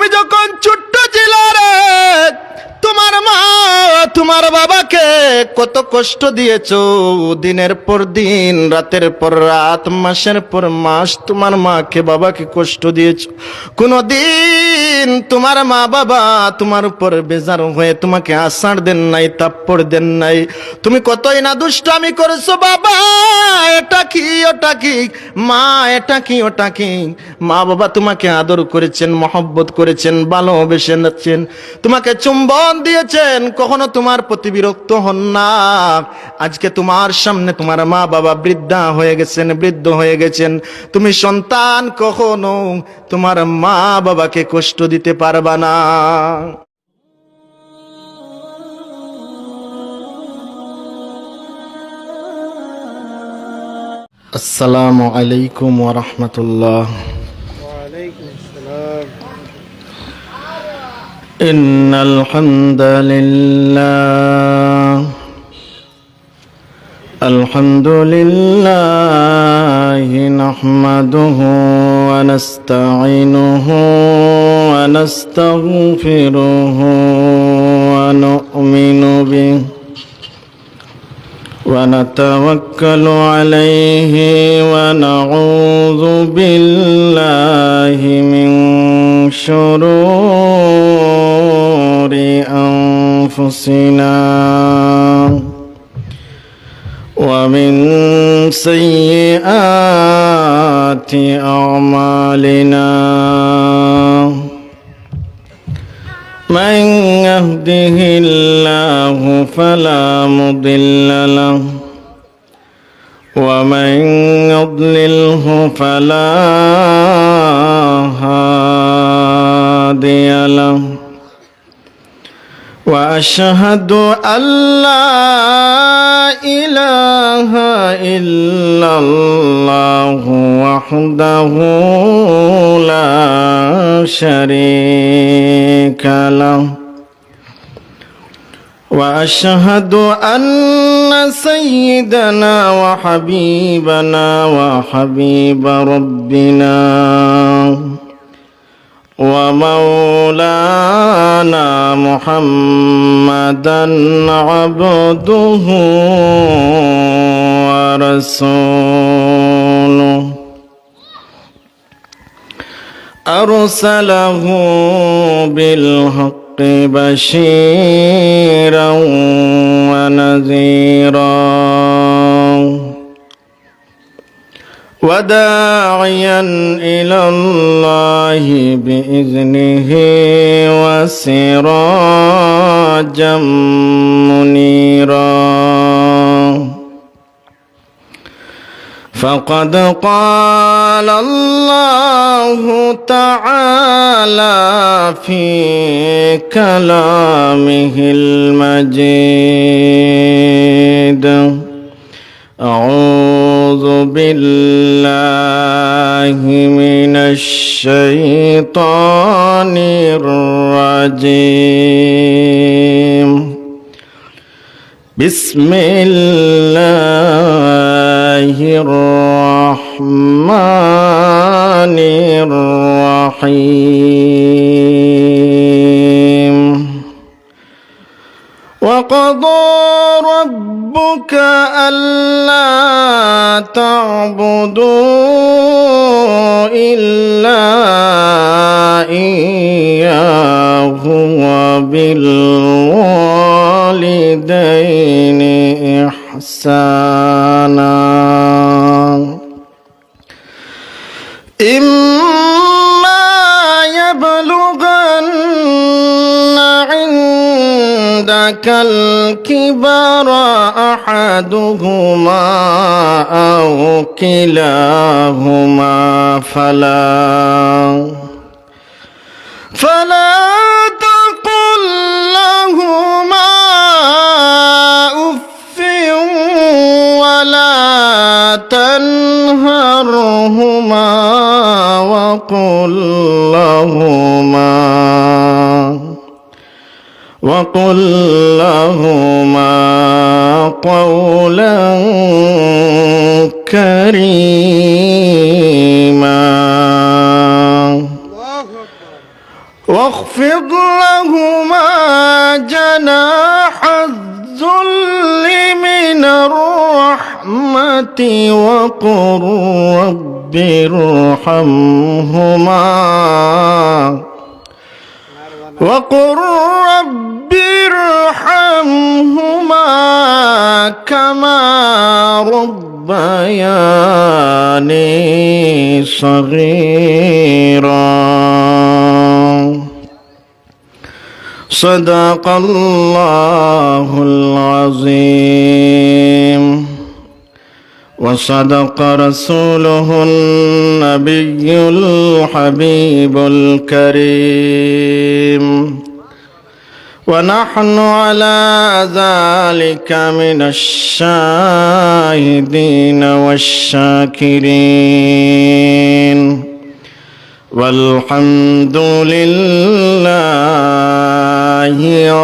তুমি যখন ছোট্ট ছিলে রে, তোমার মা তোমার বাবাকে কত কষ্ট দিয়েছো, দিনের পর দিন, রাতের পর রাত, মাসের পর মাস তোমার মাকে বাবাকে কষ্ট দিয়েছো। কোনদিন তোমার মা বাবা তোমার উপর বেজার হয়ে তোমাকে আছাড় দেন নাই, থাপ্পড় দেন নাই। তুমি কতই না দুষ্টামি করেছো, বাবা এটা কি ওটা কি, মা এটা কি ওটা কি। মা বাবা তোমাকে আদর করেছেন, মহব্বত করেছেন, ভালোবেসেছেন, তোমাকে চুম্বন দিয়েছেন, কখনো তোমার প্রতি বিরক্ত হন না। আজকে তোমার সামনে তোমার মা বাবা বৃদ্ধা হয়ে গেছেন, বৃদ্ধ হয়ে গেছেন, তুমি সন্তান কখনো তোমার মা বাবাকে কষ্ট দিতে পারবা না। আসসালামু আলাইকুম ওয়া রাহমাতুল্লাহ। وعليكم السلام. ইন্নাল হামদালিল্লাহ আলহামদুলিল্লাহি নাহমাদুহু ওয়া নাস্তাঈনুহু ওয়া নাস্তাগফিরুহু ওয়া নু'মিনু বিহি ونتوكل عليه ونعوذ بالله من شرور أنفسنا ومن سيئات أعمالنا. من يهده الله فلا مضل له ومن يضلله فلا هادي له. وأشهد أن لا إله إلا الله وحده لا شريك له. وأشهد أن سيدنا وحبيبنا وحبيب ربنا ومولانا محمدا عبده ورسوله أرسله بالحق بشيرا ونذيرا وداعيا إلى الله بإذنه وسراجا منيرا. فقد قال الله تعالى في كلامه المجيد: أعوذ بالله من الشيطان الرجيم. بسم الله الرحمن الرحيم. وقضى ربك ألا تعبدوا إلا إياه وبالوالدين إحسانا. إما يبلغن عندك الكبر أحدهما أو كلاهما فلا تقل لهما أف ولا تنهرهما وقل لهما قولا كريما. واخفض لهما جناح الذل من الرحمة وقل رب ارحمهما كما ربياني صغيرا. صدق الله العظيم وصدق رسوله النبي الحبيب الكريم ونحن على ذلك من الشاهدين والشاكرين والحمد لله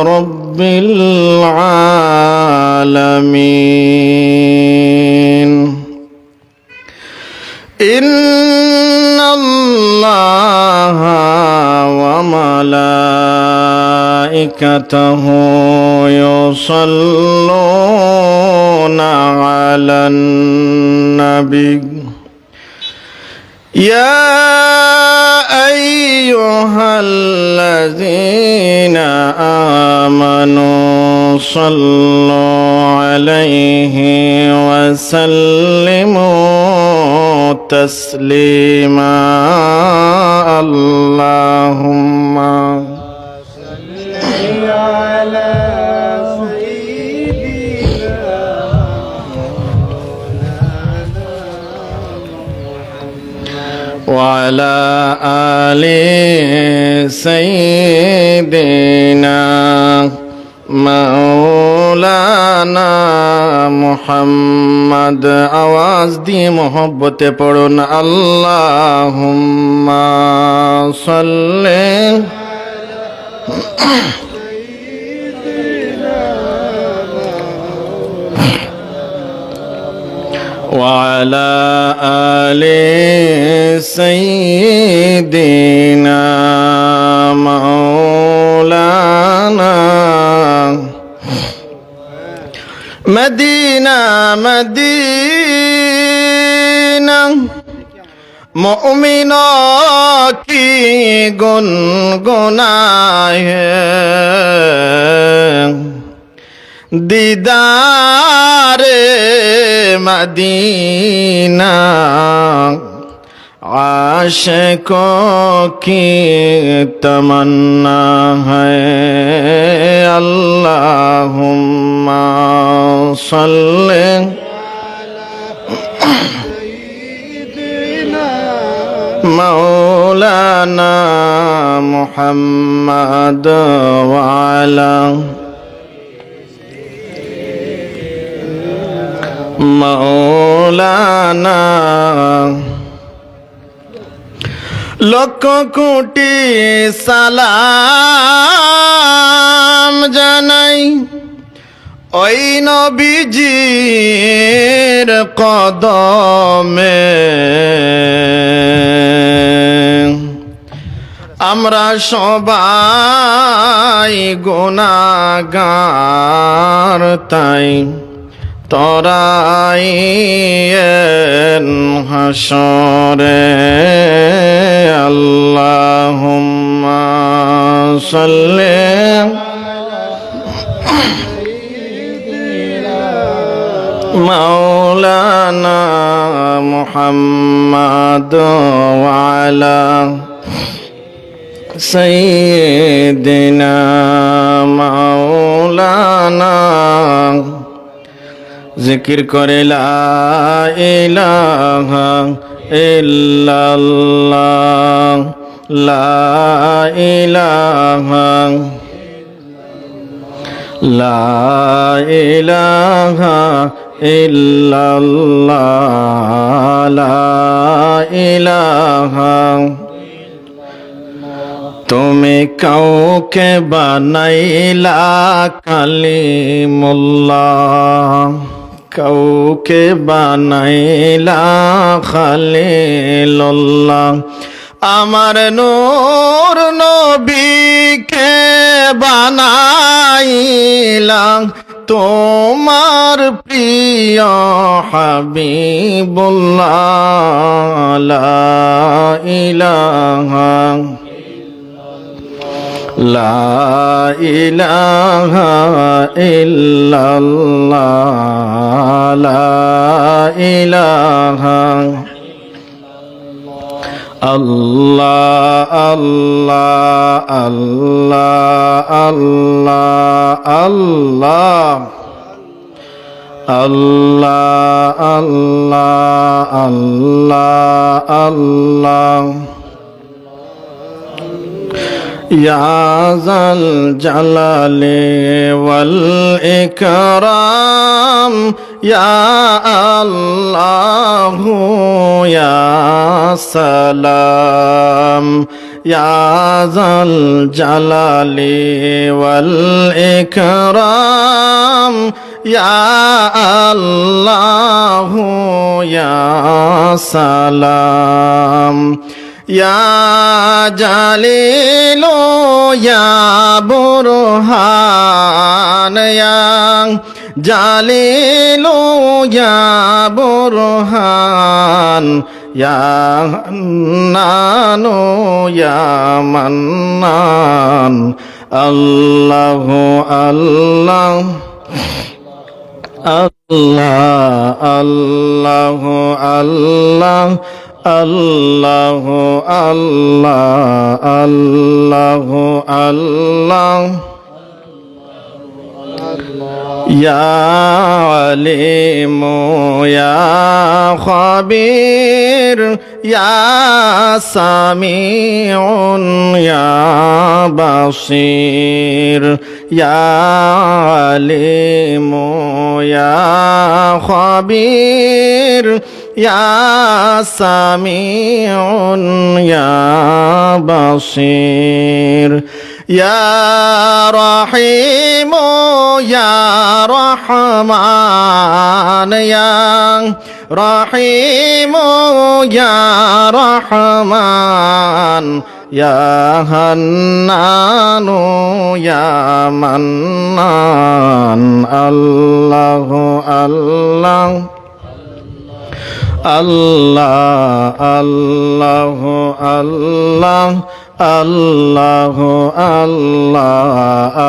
رب العالمين. إن الله وملائكته يصلون على النبي يا أيها الذين آمنوا صلوا عليه وسلموا تسليما. اللهم صل على وعلى آل سيدنا مولانا محمد. आवाज दिए मोहब्बते पढ़ुन अल्लाहुम्मा सल्ले وعلى آل سيدنا مولانا. मदीना मदीना मोमिनों की गुनगुनाए दीदारे मदीना आशिकों की तमन्ना है. अल्लाहुम्मा सल्ले मौलाना मुहम्मद वाला मौलाना. লক্ষ কোটি সালাম জানাই ওই নবীজির কদমে. আমরা সবাই গুনাহগার তাই তরাইয়েন হাসরে. আল্লাহুম্মা সাল্লি মাওলানা মুহাম্মদ ওয়া আলা সাইয়্যিদিনা মাওলানা. জিকির করে লা ইলাহা ইল্লাল্লাহ লা ইলাহা ইল্লাল্লাহ লা ইলাহা. তুমি কাউকে বানাইলা কালিমুল্লাহ কাউকে বানাইলা খালিলুল্লাহ. আমার নূর নবী বানাইলাম তোমার প্রিয় হাবিবুল্লাহ লা ইলাহা লা ইলাহা ইল্লাল্লাহ লা ইলাহা আল্লাহ আল্লাহ আল্লাহ আল্লাহ আল্লাহ আল্লাহ আল্লাহ আল্লাহ আল্লাহ ইয়া যাল জালালি ওয়াল ইকরাম ইয়া আল্লাহু ইয়া সালাম ইয়া যাল জালালি ওয়াল ইকরাম ইয়া আল্লাহু ইয়া সালাম ইয়া জালিলু ইয়া বুরহান ইয়া জালিলু ইয়া বুরহান ইয়া হান্নানু ইয়া মান্নান আল্লাহু আল্লাহ আল্লাহ আল্লাহ আল্লাহ আল্লাহ আল্লাহ আল্লাহ আল্লাহ ইয়া আলিমু ইয়া খাবীর ইয়া সামিউন ইয়া বাসীর ইয়া আলিমু ইয়া খাবীর ইয়া সামিউন ইয়া বাসীর ইয়া রহিমু ইয়া রহমান ইয়া রহিমু ইয়া রহমান ইয়া হান্নানু ইয়া মান্নান আল্লাহ আল্লাহ আল্লাহ আল্লাহ আল্লাহ আল্লাহ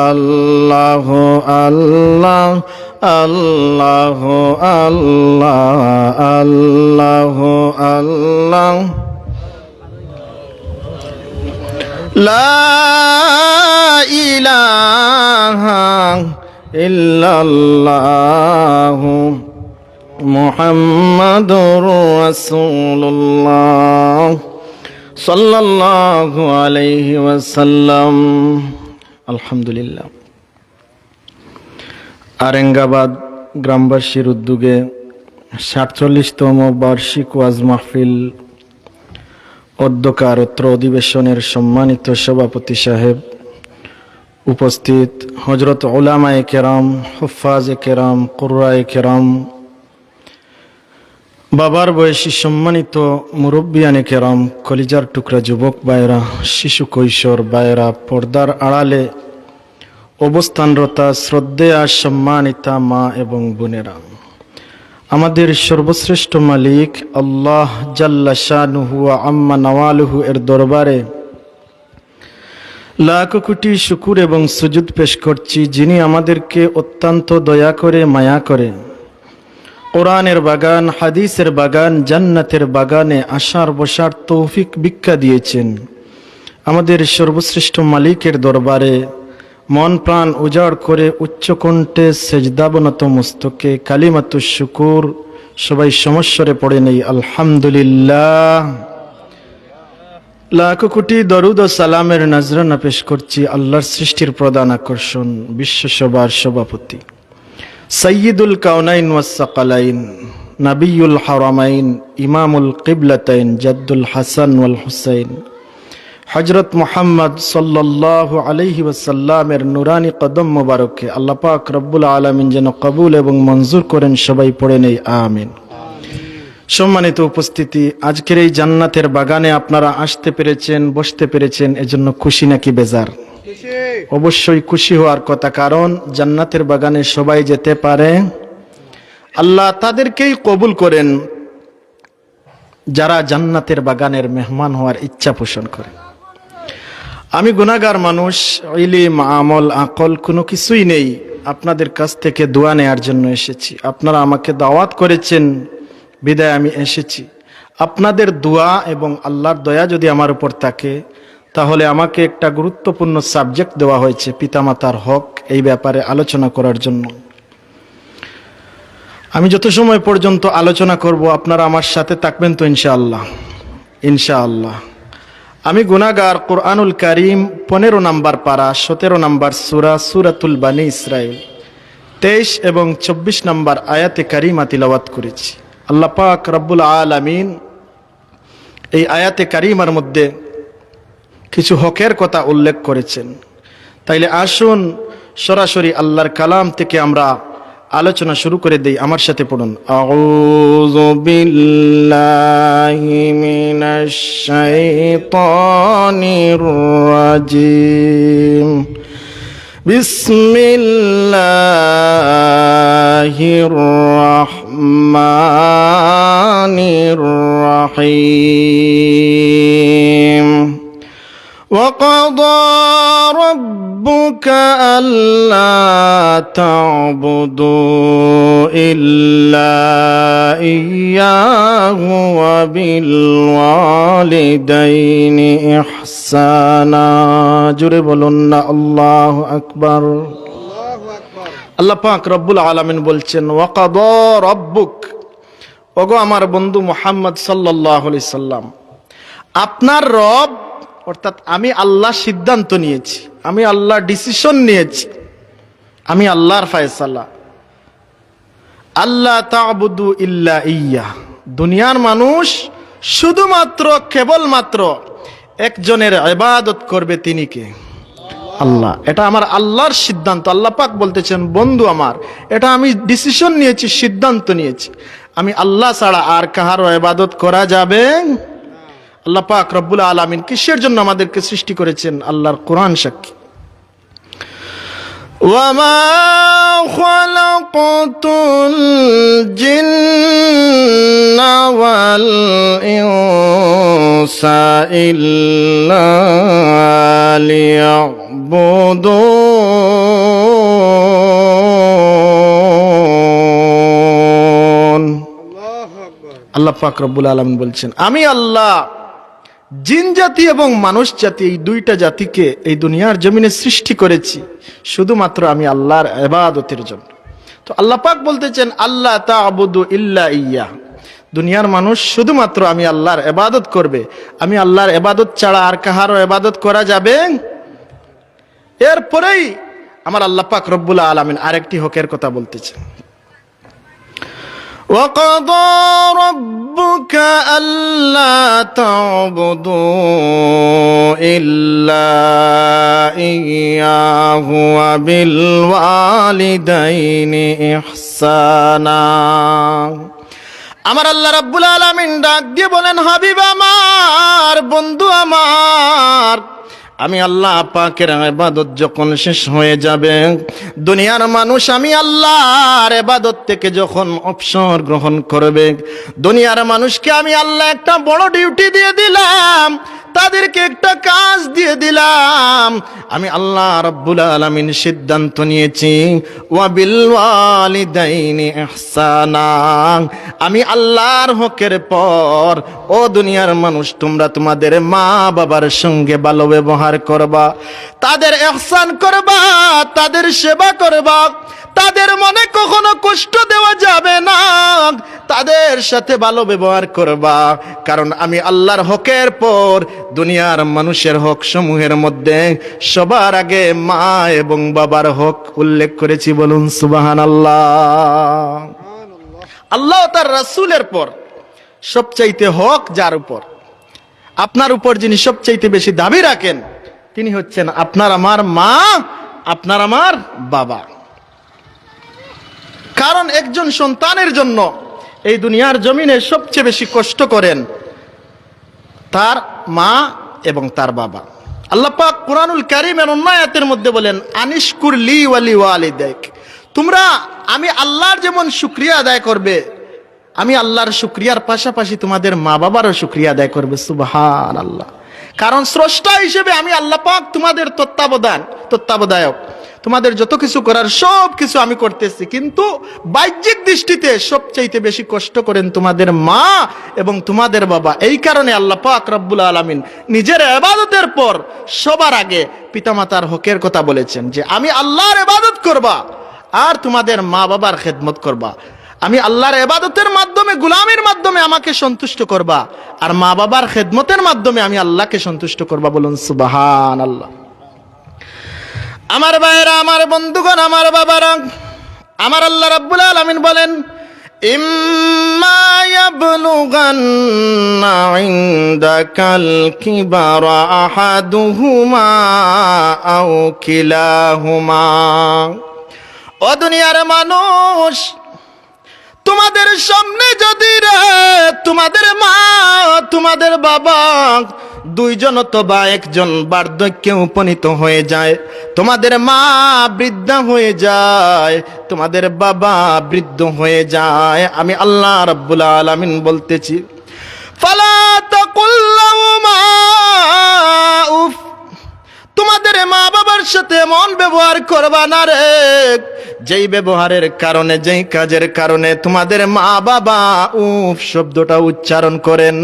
আল্লাহ আল্লাহ আল্লাহ আল্লাহ আল্লাহ আল্লাহ আল্লাহ লা ইলাহা ইল্লাল্লাহু মুহাম্মাদুর রাসূলুল্লাহ সাল্লাল্লাহু আলাইহি ওয়াসাল্লাম। আলহামদুলিল্লাহ। আরেঙ্গাবাদ গ্রামবাসীর উদ্যোগে ৪৭তম বার্ষিক ওয়াজ মাহফিল অধ্যকারত্র অধিবেশনের সম্মানিত সভাপতি সাহেব, উপস্থিত হযরত উলামায়ে কেরাম, হুফাজে কেরাম, কুররায়ে কেরাম, বাবার বয়সী সম্মানিত মুরব্বিয়ানে কেরাম, কলিজার টুকরা যুবক ভাইরা, শিশু কৈশোর ভাইরা, পর্দার আড়ালে অবস্থানরতা শ্রদ্ধেয়া সম্মানিতা মা এবং বোনেরা, আমাদের সর্বশ্রেষ্ঠ মালিক আল্লাহ জাল্লা শানুহু ওয়া আম্মা নওয়ালুহু এর দরবারে লাখ কোটি শুকুর এবং সুজুদ পেশ করছি, যিনি আমাদেরকে অত্যন্ত দয়া করে মায়া করে কোরআনের বাগান, হাদিসের বাগান, জান্নাতের বাগানে আসার বসার তৌফিক ভিক্ষা দিয়েছেন। আমাদের সর্বশ্রেষ্ঠ মালিকের দরবারে মন প্রাণ উজাড় করে উচ্চকণ্ঠে সেজদাবনত মস্তকে কালিমাতুশ শুকুর সবাই সমস্বরে পড়ে নেই আলহামদুলিল্লাহ। লাখ কোটি দরুদ ও সালামের নজরানা পেশ করছি আল্লাহর সৃষ্টির প্রধান আকর্ষণ, বিশ্বসভার সভাপতি, সৈয়দুল কাউনাইন ওয়াস সাকালাইন, নবিয়ুল হারামাইন, ইমামুল কিবলাতাইন, জাদ্দুল হাসান ওয়াল হুসাইন, হযরত মুহাম্মদ সাল্লাল্লাহু আলাইহি ওয়াসাল্লামের নুরানি কদম মোবারকে আল্লাহ পাক রব্বুল আলামিন যেন কবুল এবং মঞ্জুর করেন। সবাই পড়ে নেই আমিন। সম্মানিত উপস্থিতি, আজকের এই জান্নাতের বাগানে আপনারা আসতে পেরেছেন, বসতে পেরেছেন, এজন্য খুশি নাকি বেজার? খুশি অবশ্যই খুশি হওয়ার কথা, কারণ জান্নাতের বাগানে সবাই যেতে পারে। আল্লাহ তাদেরকেই কবুল করেন যারা জান্নাতের বাগানের মেহমান হওয়ার ইচ্ছা পোষণ করে। আমি গুনাহগার মানুষ, ইলম আমল আকল কোনো কিছুই নেই। আপনাদের কাছ থেকে দোয়া নেয়ার জন্য এসেছি। আপনারা আমাকে দাওয়াত করেছেন বিদায় আমি এসেছি। আপনাদের দোয়া এবং আল্লাহর দয়া যদি আমার উপর থাকে, তাহলে আমাকে একটা গুরুত্বপূর্ণ সাবজেক্ট দেওয়া হয়েছে, পিতামাতার হক, এই ব্যাপারে আলোচনা করার জন্য। আমি যত সময় পর্যন্ত আলোচনা করব আপনারা আমার সাথে থাকবেন তো ইনশাআল্লাহ? ইনশাআল্লাহ। আমি গুনাহগার। কোরআনুল কারীম 15 নম্বর পারা 17 নম্বর সূরা সূরাতুল বানী ইসরাইল 23 এবং 24 নম্বর আয়াতে কারিমা তিলাওয়াত করেছি। আল্লাহ পাক রব্বুল আলামিন এই আয়াতে কারিমার মধ্যে কিছু হকের কথা উল্লেখ করেছেন। তাইলে আসুন সরাসরি আল্লাহর কালাম থেকে আমরা আলোচনা শুরু করে দেই। আমার সাথে পড়ুন, আউযু বিল্লাহি মিনাশ শাইতানির রাজিম, বিসমিল্লাহির রহমানির রহিম। وقضى ربك ألا تعبدوا إلا إياه وبالوالدين إحسانا। জোরে বলুন না আল্লাহু আকবার। আল্লাহু আকবার। আল্লাহ পাক রব্বুল আলামিন বলছেন, ওয়াকাদা রব্বুক, ওগো আমার বন্ধু মুহাম্মদ সাল্লাল্লাহু আলাইহি সাল্লাম, আপনার রব অর্থাৎ আমি আল্লাহ সিদ্ধান্ত নিয়েছি, আমি আল্লাহ ডিসিশন নিয়েছি, আমি আল্লাহর ফয়সালা, আল্লাহ তা'বুদু ইল্লা ইয়্যাহ, দুনিয়ার মানুষ শুধুমাত্র কেবলমাত্র একজনের ইবাদত করবে, তিনি কে? আল্লাহ। এটা আমার আল্লাহর সিদ্ধান্ত। আল্লাহ পাক বলতেছেন, বন্ধু আমার, এটা আমি ডিসিশন নিয়েছি, সিদ্ধান্ত নিয়েছি, আমি আল্লাহ ছাড়া আর কাহারও ইবাদত করা যাবে। আল্লাহ পাক রব্বুল আলামিন কিসের জন্য আমাদেরকে সৃষ্টি করেছেন? আল্লাহর কোরআন সাক্ষী, ওয়ামা খালাকাতুল জিন্না ওয়াল ইনসা ইল্লা লিয়াবুদুন। আল্লাহু আকবার। আল্লাহ পাক রব্বুল আলামিন বলছেন, আমি আল্লাহ জিন জাতি এবং মানুষ জাতি, এই দুইটা জাতিকে এই দুনিয়ার জমিনে সৃষ্টি করেছি শুধুমাত্র আমি আল্লাহর ইবাদতের জন্য। তো আল্লাহ পাক বলতেছেন, আল্লাহ তা'বুদু ইল্লা ইয়্যাহ, দুনিয়ার মানুষ শুধুমাত্র আমি আল্লাহর ইবাদত করবে, আমি আল্লাহর ইবাদত ছাড়া আর কাহারও ইবাদত করা যাবে। এরপরেই আমার আল্লাহ পাক রব্বুল আলামিন আরেকটি হকের কথা বলতেছেন, وَقَضَى رَبُّكَ أَلَّا تَعْبُدُوا إِلَّا إِيَّاهُ وَبِالْوَالِدَيْنِ إِحْسَانًا। আমার আল্লাহ রাব্বুল আলামিন ডাক দিয়ে বলেন, হাবিব আমার, বন্ধু আমার, আমি আল্লাহ পাকের ইবাদত যখন শেষ হয়ে যাবে, দুনিয়ার মানুষ আমি আল্লাহর ইবাদত থেকে যখন অবসর গ্রহণ করবে, দুনিয়ার মানুষকে আমি আল্লাহ একটা বড় ডিউটি দিয়ে দিলাম, তাদেরকে একটা কাজ দিয়ে দিলাম। আমি আল্লাহ রাব্বুল আলামিন সিদ্ধান্ত নিয়েছি, ওয়া বিল ওয়ালিদাইনি ইহসানা, আমি আল্লাহর হকের পর ও দুনিয়ার মানুষ তোমরা তোমাদের মা বাবার সঙ্গে ভালো ব্যবহার করবা, তাদের ইহসান করবা, তাদের সেবা করবা, তাদের মনে কখনো কষ্ট দেওয়া যাবে না, তাদের সাথে ভালো ব্যবহার করবা। কারণ আমি আল্লাহর হকের পর দুনিয়ার মানুষের হক সমূহের মধ্যে সবার আগে মা এবং বাবার হক উল্লেখ করেছি। বলুন সুবহানাল্লাহ। আল্লাহ তার রাসূলের পর সবচাইতে হক যার উপর, আপনার উপর যিনি সবচাইতে বেশি দাবি রাখেন, তিনি হচ্ছেন আপনার আমার মা, আপনার আমার বাবা। কারণ একজন সন্তানের জন্য এই দুনিয়ার জমিনে সবচেয়ে বেশি কষ্ট করেন তার মা এবং তার বাবা। আল্লাহ পাক কুরআনুল কারীমের অন্য আয়াতের মধ্যে বলেন আনিশকুর লি ওয়া লিওয়ালিদাইক, তোমরা আমি আল্লাহর যেমন শুকরিয়া আদায় করবে, আমি আল্লাহর শুকরিয়ার পাশাপাশি তোমাদের মা বাবারও শুকরিয়া আদায় করবে। সুবহানাল্লাহ। কারণ স্রষ্টা হিসেবে আমি আল্লাহ পাক তোমাদের তত্ত্বাবধায়ক, তোমাদের যত কিছু করার সব কিছু আমি করতেছি, কিন্তু বাহ্যিক দৃষ্টিতে সবচাইতে বেশি কষ্ট করেন তোমাদের মা এবং তোমাদের বাবা। এই কারণে আল্লাহ পাক রব্বুল আলামিন নিজের ইবাদতের পর সবার আগে পিতামাতার হকের কথা বলেছেন যে আমি আল্লাহর ইবাদত করবা আর তোমাদের মা বাবার খেদমত করবা। আমি আল্লাহর ইবাদতের মাধ্যমে, গোলামির মাধ্যমে আমাকে সন্তুষ্ট করবা, আর মা বাবার খেদমতের মাধ্যমে আমি আল্লাহকে সন্তুষ্ট করবা। বলুন সুবহানাল্লাহ। আমার ভাইয়েরা, আমার বন্ধুগণ, আমার বাবারা, আমার আল্লাহ রাব্বুল আলামিন বলেন ইম্মা ইয়াবলুগান্না ইনদাকাল কিবারা আহাদুহুমা আও কিলাহুমা। ও দুনিয়ার মানুষ, তোমাদের সামনে যদি তোমাদের মা তোমাদের বাবা দুইজন অথবা একজন বার্ধক্যে উপনীত হয়ে যায়, তোমাদের মা বৃদ্ধা হয়ে যায়, তোমাদের বাবা বৃদ্ধ হয়ে যায়, আমি আল্লাহ রাব্বুল আলামিন বলতেছি ফালা তাকুল লাহুমা উফ, তোমাদের মা বাবার সাথে এমন ব্যবহার করবা না রে, যেই ব্যবহারের কারণে, যেই কাজের কারণে তোমাদের মা বাবা উফ শব্দটা উচ্চারণ করেন,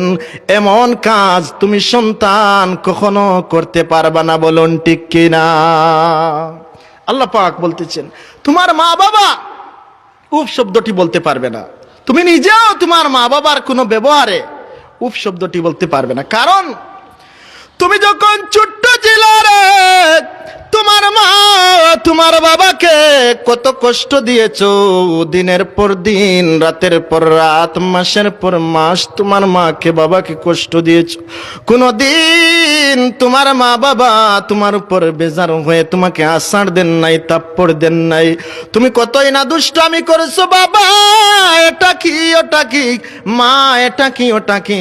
এমন কাজ তুমি সন্তান কখনো করতে পারবা না। বলুন ঠিক কিনা? আল্লাহ পাক বলতেছেন তোমার মা বাবা উফ শব্দটি বলতে পারবে না, তুমি নিজেও তোমার মা বাবার কোনো ব্যবহারে উফ শব্দটি বলতে পারবে না। কারণ তুমি যখন ছোট্ট ছিলে রে, তোমার মা তোমার বাবাকে কত কষ্ট দিয়েছো, দিনের পর দিন, রাতের পর রাত, মাসের পর মাস তোমার মাকে বাবাকে কষ্ট দিয়েছো। কোনদিন তোমার মা বাবা তোমার উপর বেজার হয়ে তোমাকে আষাঢ় দেন নাই, তাপ্পড় দেন নাই। তুমি কতই না দুষ্টামি করেছো, বাবা এটা কি ওটা কি, মা এটা কি ওটা কি।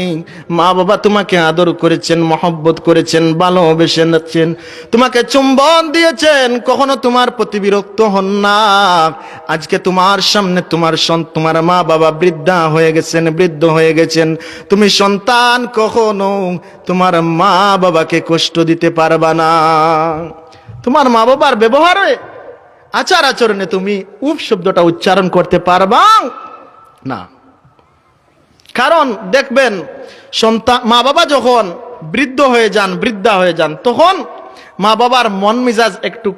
মা বাবা তোমাকে আদর করেছেন, মহব্বত করেছেন, ভালোবেসেছেন, তোমাকে চুম্বন দিয়েছেন, কখনো তোমার প্রতি বিরক্ত হন না। আজকে তোমার সামনে তোমার মা বাবা বৃদ্ধা হয়ে গেছেন, বৃদ্ধ হয়ে গেছেন, তুমি সন্তান কখনো তোমার মা বাবাকে কষ্ট দিতে পারবা না। তোমার মা বাবার ব্যবহারে, আচার আচরণে তুমি উফ শব্দটা উচ্চারণ করতে পারবা না। কারণ দেখবেন মা বাবা যখন বৃদ্ধ হয়ে যান, বৃদ্ধা হয়ে যান, তখন মা বাবার মন মিজাজ একটু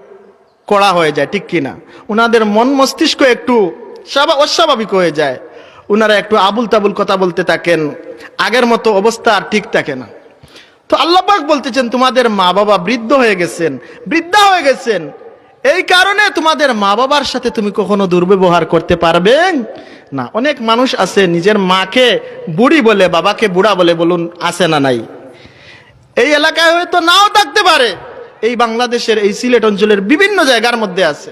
কড়া হয়ে যায়, ঠিক কিনা? উনাদের মন মস্তিষ্ক একটু অস্বাভাবিক হয়ে যায়, উনারা একটু আবুল তাবুল কথা বলতে থাকেন, আগের মতো অবস্থা আর ঠিক থাকে না। তো আল্লাহ পাক বলতেছেন তোমাদের মা বাবা বৃদ্ধ হয়ে গেছেন, বৃদ্ধা হয়ে গেছেন, এই কারণে তোমাদের মা বাবার সাথে তুমি কখনো দুর্ব্যবহার করতে পারবে না। অনেক মানুষ আছে নিজের মাকে বুড়ি বলে, বাবাকে বুড়া বলে। বলুন আছে না নাই? এই এলাকায় হয়তো নাও থাকতে পারে, এই বাংলাদেশের এই সিলেট অঞ্চলের বিভিন্ন জায়গার মধ্যে আছে।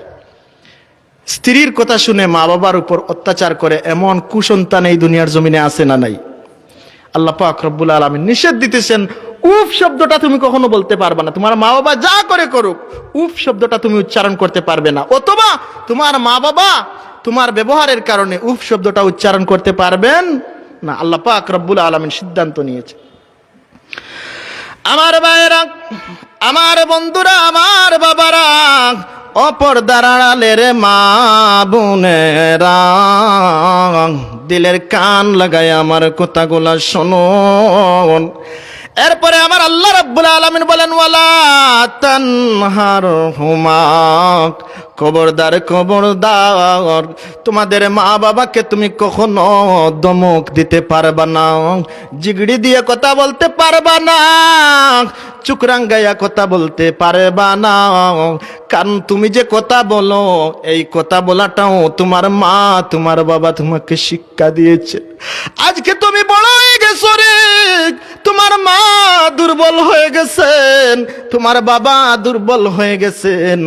স্ত্রীর কথা শুনে মা বাবার উপর অত্যাচার করে এমন কুসন্তান এই দুনিয়ার জমিনে আছে না নাই? আল্লাহ পাক রব্বুল আলামিন নিষেধ দিতেছেন উফ শব্দটা তুমি কখনো বলতে পারবে না। তোমার মা বাবা যা করে করুক, উফ শব্দটা তুমি উচ্চারণ করতে পারবে না, অথবা তোমার মা বাবা তোমার ব্যবহারের কারণে উফ শব্দটা উচ্চারণ করতে পারবেন না। আল্লাহ পাক রব্বুল আলামিন সিদ্ধান্ত নিয়েছে। আমার ভাইয়েরা, আমার বন্ধুরা, আমার বাবারা, অপর্দার আড়ালের মা বোনেরা, দিলের কান লাগায় আমার কথাগুলা শুনুন। এরপরে আমার আল্লাহ রাব্বুল আলামিন বলেন ওয়ালা তানহারহুমা, খবরদার খবরদার, তোমাদের মা বাবাকে তুমি কখনো ধমক দিতে পারবা না, জিগড়ি দিয়ে কথা বলতে পারবা না, চুকরাঙ্গাইয়া কথা বলতে পারবা না। কারণ তুমি যে কথা বলো, এই কথা বলাটাও তোমার মা তোমার বাবা তোমাকে শিক্ষা দিয়েছে। আজকে তুমি বড় হয়ে গেছো রে, তোমার মা দুর্বল হয়ে গেছেন, তোমার বাবা দুর্বল হয়ে গেছেন,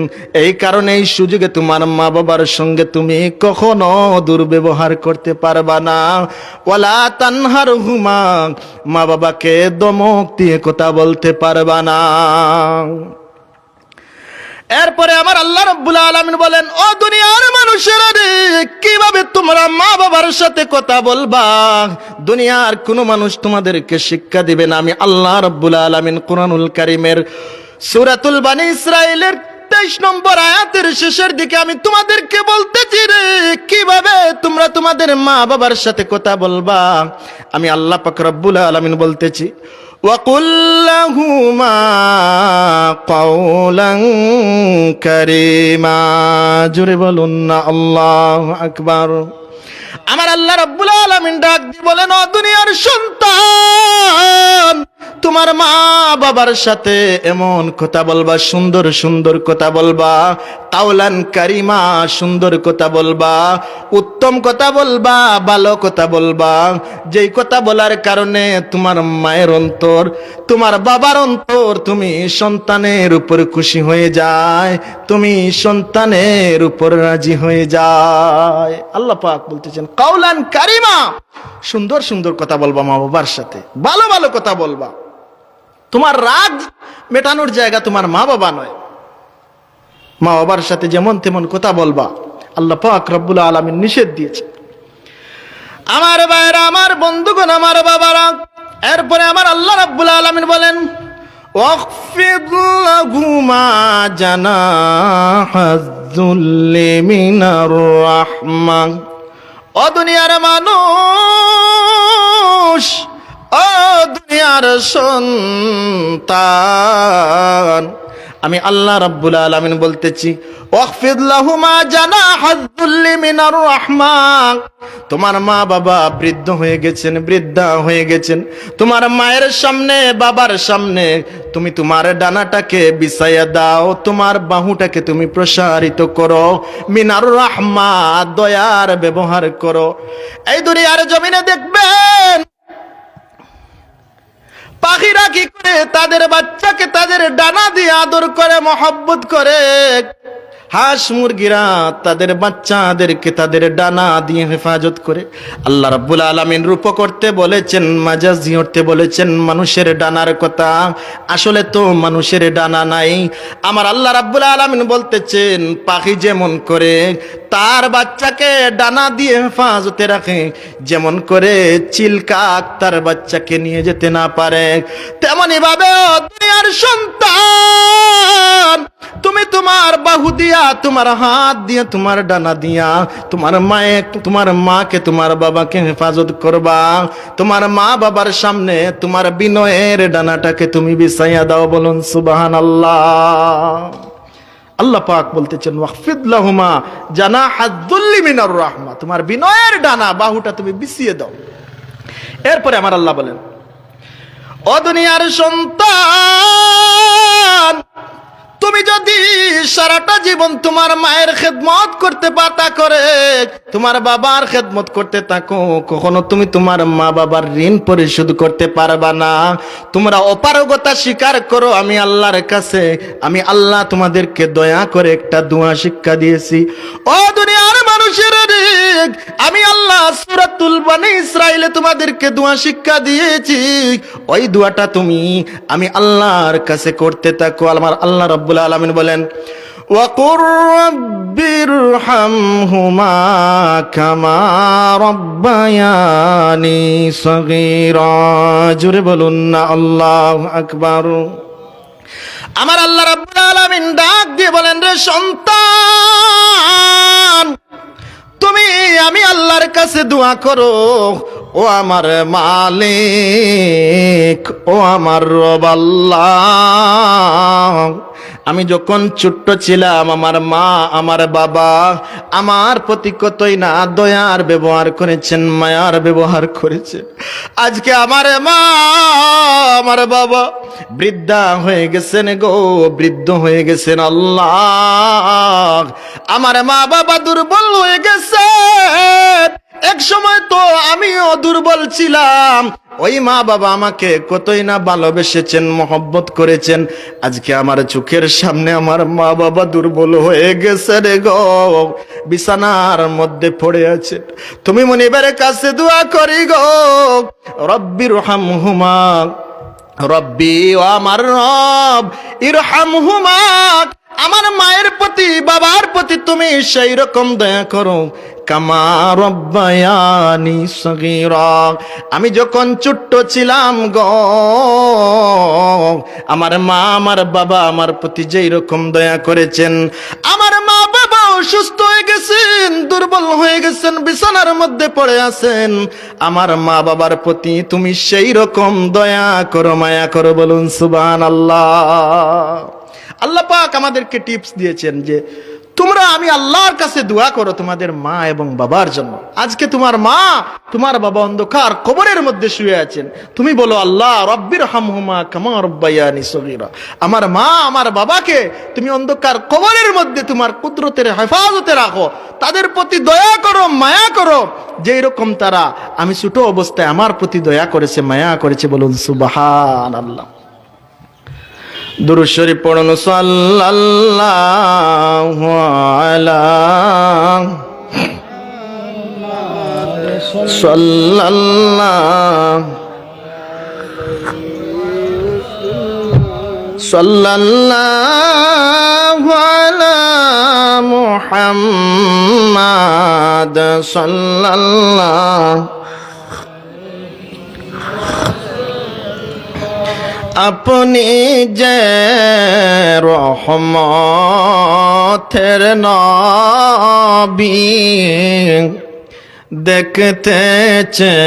এই কারণে এই সুযোগে তোমার মা বাবার সঙ্গে তুমি কখনো দুর্ব্যবহার করতে পারবা না। ওয়ালা তানহারহুমা, মা বাবাকে ধমক দিয়ে কথা বলতে পারবা না। এরপরে আমার আল্লাহ রাব্বুল আলামিন বলেন, ও দুনিয়ার মানুষেরা রে, কিভাবে তোমরা মা বাবার সাথে কথা বলবা? দুনিয়ার কোনো মানুষ তোমাদেরকে শিক্ষা দিবে না। আমি আল্লাহ রাব্বুল আলামিন কুরআনুল কারীমের সূরাতুল বনী ইসরাঈলের 23 নম্বর আয়াতের শেষের দিকে আমি তোমাদেরকে বলতেছি রে, কিভাবে তোমরা তোমাদের মা বাবার সাথে কথা বলবা। আমি আল্লাহ পাক রব্বুল আলামিন বলতেছি, وَقُلْ لَهُمَا قَوْلًا كَرِيمًا। জোরে বলুন না আল্লাহু আকবার। আমার আল্লাহ রাব্বুল আলামিন ডাক দিয়ে বলেন, ও দুনিয়ার সন্তান, তোমার মা বাবার সাথে এমন কথা বলবা, সুন্দর সুন্দর কথা বলবা, কাওলান কারিমা, সুন্দর কথা বলবা, উত্তম কথা বলবা, ভালো কথা বলবা, যেই কথা বলার কারণে তোমার মায়ের অন্তর, তোমার বাবার অন্তর, তুমি সন্তানের উপর খুশি হয়ে যায়, তুমি সন্তানের উপর রাজি হয়ে যায়। আল্লাহ পাক বলতেছেন, কাওলান কারিমা, সুন্দর সুন্দর কথা বলবা মা বাবার সাথে, ভালো ভালো কথা বলবা। তোমার রাগ মেটানোর জায়গা তোমার মা বাবা নয়, মা বাবার সাথে যেমন তেমন কথা বলবা। আল্লাহ পাক রব্বুল আলামিন নিষেধ দিয়েছে। আমার ভাইরা, আমার বন্ধুগণ, আমার বাবারা, এরপরে আমার আল্লাহ রাব্বুল আলামিন বলেন, ওয়াখফিদ লাহুমা জানাহাজ যুল্লি মিনার রাহমা। ও দুনিয়ার মানুষ, ও দুনিয়ার সন্তান, আমি আল্লাহ রাব্বুল আলামিন বলতেছি, ওয়াখফিদ লাহুমা জানাহাজ যুল্লি মিনার রাহমা। তোমার মা বাবা বৃদ্ধ হয়ে গেছেন, বৃদ্ধা হয়ে গেছেন, তোমার মায়ের সামনে বাবার সামনে তুমি তোমার ডানাটাকে বিছাইয়া দাও, তোমার বাহুটাকে তুমি প্রসারিত করো, মিনার রাহমা, দয়ার ব্যবহার করো। এই দুনিয়ার জমিনে দেখবেন পাখিরা কি করে তাদের বাচ্চাকে তাদের ডানা দিয়ে আদর করে, মহব্বত করে। হাঁস মুরগিরা তাদের বাচ্চাদেরকে তাদের ডানা দিয়ে হেফাজত করে। আল্লাহ রাব্বুল আলামিন রূপ করতে বলেছেন, মাজাজি করতে বলেছেন মানুষের ডানার কথা। আসলে তো মানুষের ডানা নাই। আমার আল্লাহ রাব্বুল আলামিন বলতেছেন, পাখি যেমন করে তার বাচ্চাকে ডানা দিয়ে হেফাজতে রাখে, যেমন করে চিলকাক তার বাচ্চাকে নিয়ে যেতে না পারে, তেমনি ভাবে দুনিয়ার সন্তান, তুমি তোমার বাহু দিয়া, তোমার হাত দিয়া, তোমার ডানা দিয়া তোমার মাকে তোমার বাবাকে হেফাজত করবা। তোমার মা বাবার সামনে তোমার বিনয়ের ডানাটাকে তুমি বিছাইয়া দাও। বলুন সুবহানাল্লাহ। আল্লাহ পাক বলতেছেন, ওয়াখফিদ লাহুমা জানাহাজ যুল্লি মিনার রাহমা, তোমার বিনয়ের ডানা বাহুটা তুমি বিছিয়ে দাও। এরপরে আমার আল্লাহ বলেন, ও দুনিয়ার সন্তান, তুমি যদি সারাটা জীবন তোমার মায়ের খেদমত করতে পাতা করে, তোমার বাবার খেদমত করতে থাকো, কখনো তুমি তোমার মা বাবার ঋণ পরিশোধ করতে পারবা না। তোমরা অপারগতা স্বীকার করো। আমি আল্লাহর কাছে, আমি আল্লাহ তোমাদেরকে দয়া করে একটা দোয়া শিক্ষা দিয়েছি। ও দুনিয়ার মানুষের, আমি আল্লাহ সূরাতুল বনী ইসরাঈলে তোমাদেরকে দোয়া শিক্ষা দিয়েছি। ওই দোয়াটা তুমি আমি আল্লাহর কাছে করতে থাকো। আমার আল্লাহ রাব্বুল আলামিন বলেন, ওয়াকুর রাব্বিরহামহুমা কামা রাব্বায়ানি সগীরা। জোরে বলুন না আল্লাহু আকবার। আমার আল্লাহ রাব্বুল আলামিন ডাক দিয়ে বলেন, রে সন্তান, তুমি আমি আল্লাহর কাছে দোয়া করো, ও আমার মালিক, ও আমার রব আল্লাহ। আমি যখন ছোট্ট ছিলাম, আমার মা আমার বাবা আমার প্রতি কতই না দয়ার ব্যবহার করেছেন, মায়ার ব্যবহার করেছেন। আজকে আমার মা আমার বাবা বৃদ্ধা হয়ে গেছেন গো, বৃদ্ধ হয়ে গেছেন। আল্লাহ, আমার মা বাবা দুর্বল হয়ে গেছে, এক সময় তো আমিও দুর্বল ছিলাম, ওই মা বাবা আমাকে কতই না ভালোবেসেছেন, মহব্বত করেছেন। আজকে আমার চোখের সামনে আমার মা বাবা দুর্বল হয়ে গেছে রে গো, বিছানার মধ্যে পড়ে আছেন। তুমি মনিবের কাছে দোয়া করি গো, রব্বির হামহুমা, রব্বি ও আমার রব, ইরহামহুমা, আমার মায়ের প্রতি বাবার প্রতি তুমি সেই রকম দয়া করো, কামা রব্বায়ানি সগীরা, আমি যখন ছোট্ট ছিলাম গো, আমার মা আমার বাবা আমার প্রতি যেই রকম দয়া করেছেন, আমার মা বাবা অসুস্থ হয়ে গেছেন, দুর্বল হয়ে গেছেন, বিছানার মধ্যে পড়ে আছেন, আমার মা বাবার প্রতি তুমি সেই রকম দয়া করো, মায়া করো, বলুন সুবহানাল্লাহ। আল্লাহ পাক আমাদেরকে টিপস দিয়েছেন যে তোমরা, আমি আল্লাহর কাছে দোয়া করো তোমাদের মা এবং বাবার জন্য। আজকে তোমার মা তোমার বাবা অন্ধকার কবরের মধ্যে শুয়ে আছেন, তুমি বলো আল্লাহ রব্বির হামহুমা কামা রব্বায়ানি সগীরা, আমার মা আমার বাবাকে তুমি অন্ধকার কবরের মধ্যে তোমার কুদরতের হেফাজতে রাখো, তাদের প্রতি দয়া করো, মায়া করো, যেই রকম তারা আমি ছোট অবস্থায় আমার প্রতি দয়া করেছে, মায়া করেছে, বলুন সুবহানাল্লাহ। দুরূদ শরীফ পড়ুন, সাল্লাল্লাহু আলা সাল্লাল্লাহু আলা মুহাম্মাদ সাল্লাল্লাহু, আপনি যে রহমতের নবী, দেখতেছেন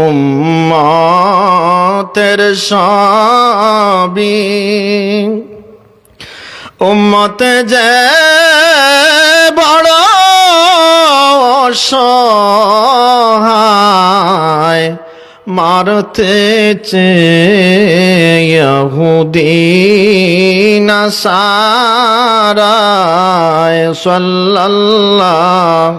উম্মতের সবই, উম্মতে যে বড় অসহায়, মারতেছে ইহুদি নাসারায়, সাল্লাল্লাহু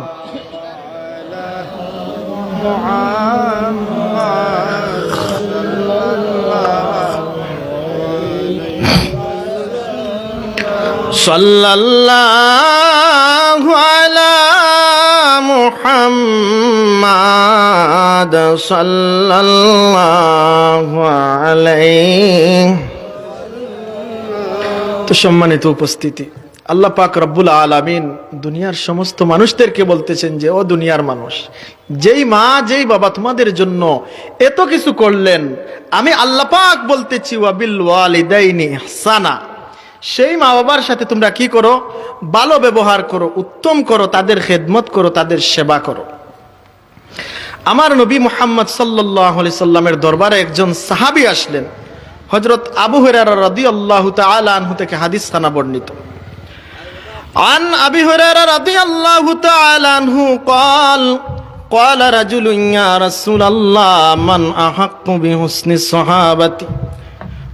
সাল্লাল্লাহু আলা মুহাম্মাদ সাল্লাল্লাহু আলাইহি। তো সম্মানিত উপস্থিতি, আল্লাহ পাক রব্বুল আলামিন দুনিয়ার সমস্ত মানুষদেরকে বলতেছেন যে ও দুনিয়ার মানুষ, যেই মা যেই বাবা তোমাদের জন্য এত কিছু করলেন, আমি আল্লাহ পাক বলতেছি ওয়াবিল ওয়ালিদাইনি ইহসানা, সেই মা বাবার সাথে তোমরা কি করো? ভালো ব্যবহার করো, উত্তম করো, তাদের খেদমত করো, তাদের সেবা করো। আমার নবী মুহাম্মদ সাল্লাল্লাহু আলাইহি সাল্লামের দরবারে একজন সাহাবী আসলেন। হযরত আবু হুরায়রা রাদিয়াল্লাহু তাআলা আনহু থেকে হাদিস খানা বর্ণিত। আন আবি হুরায়রা রাদিয়াল্লাহু তাআলা আনহু قال قال رجل يا رسول الله من احق بحسن صحابتي।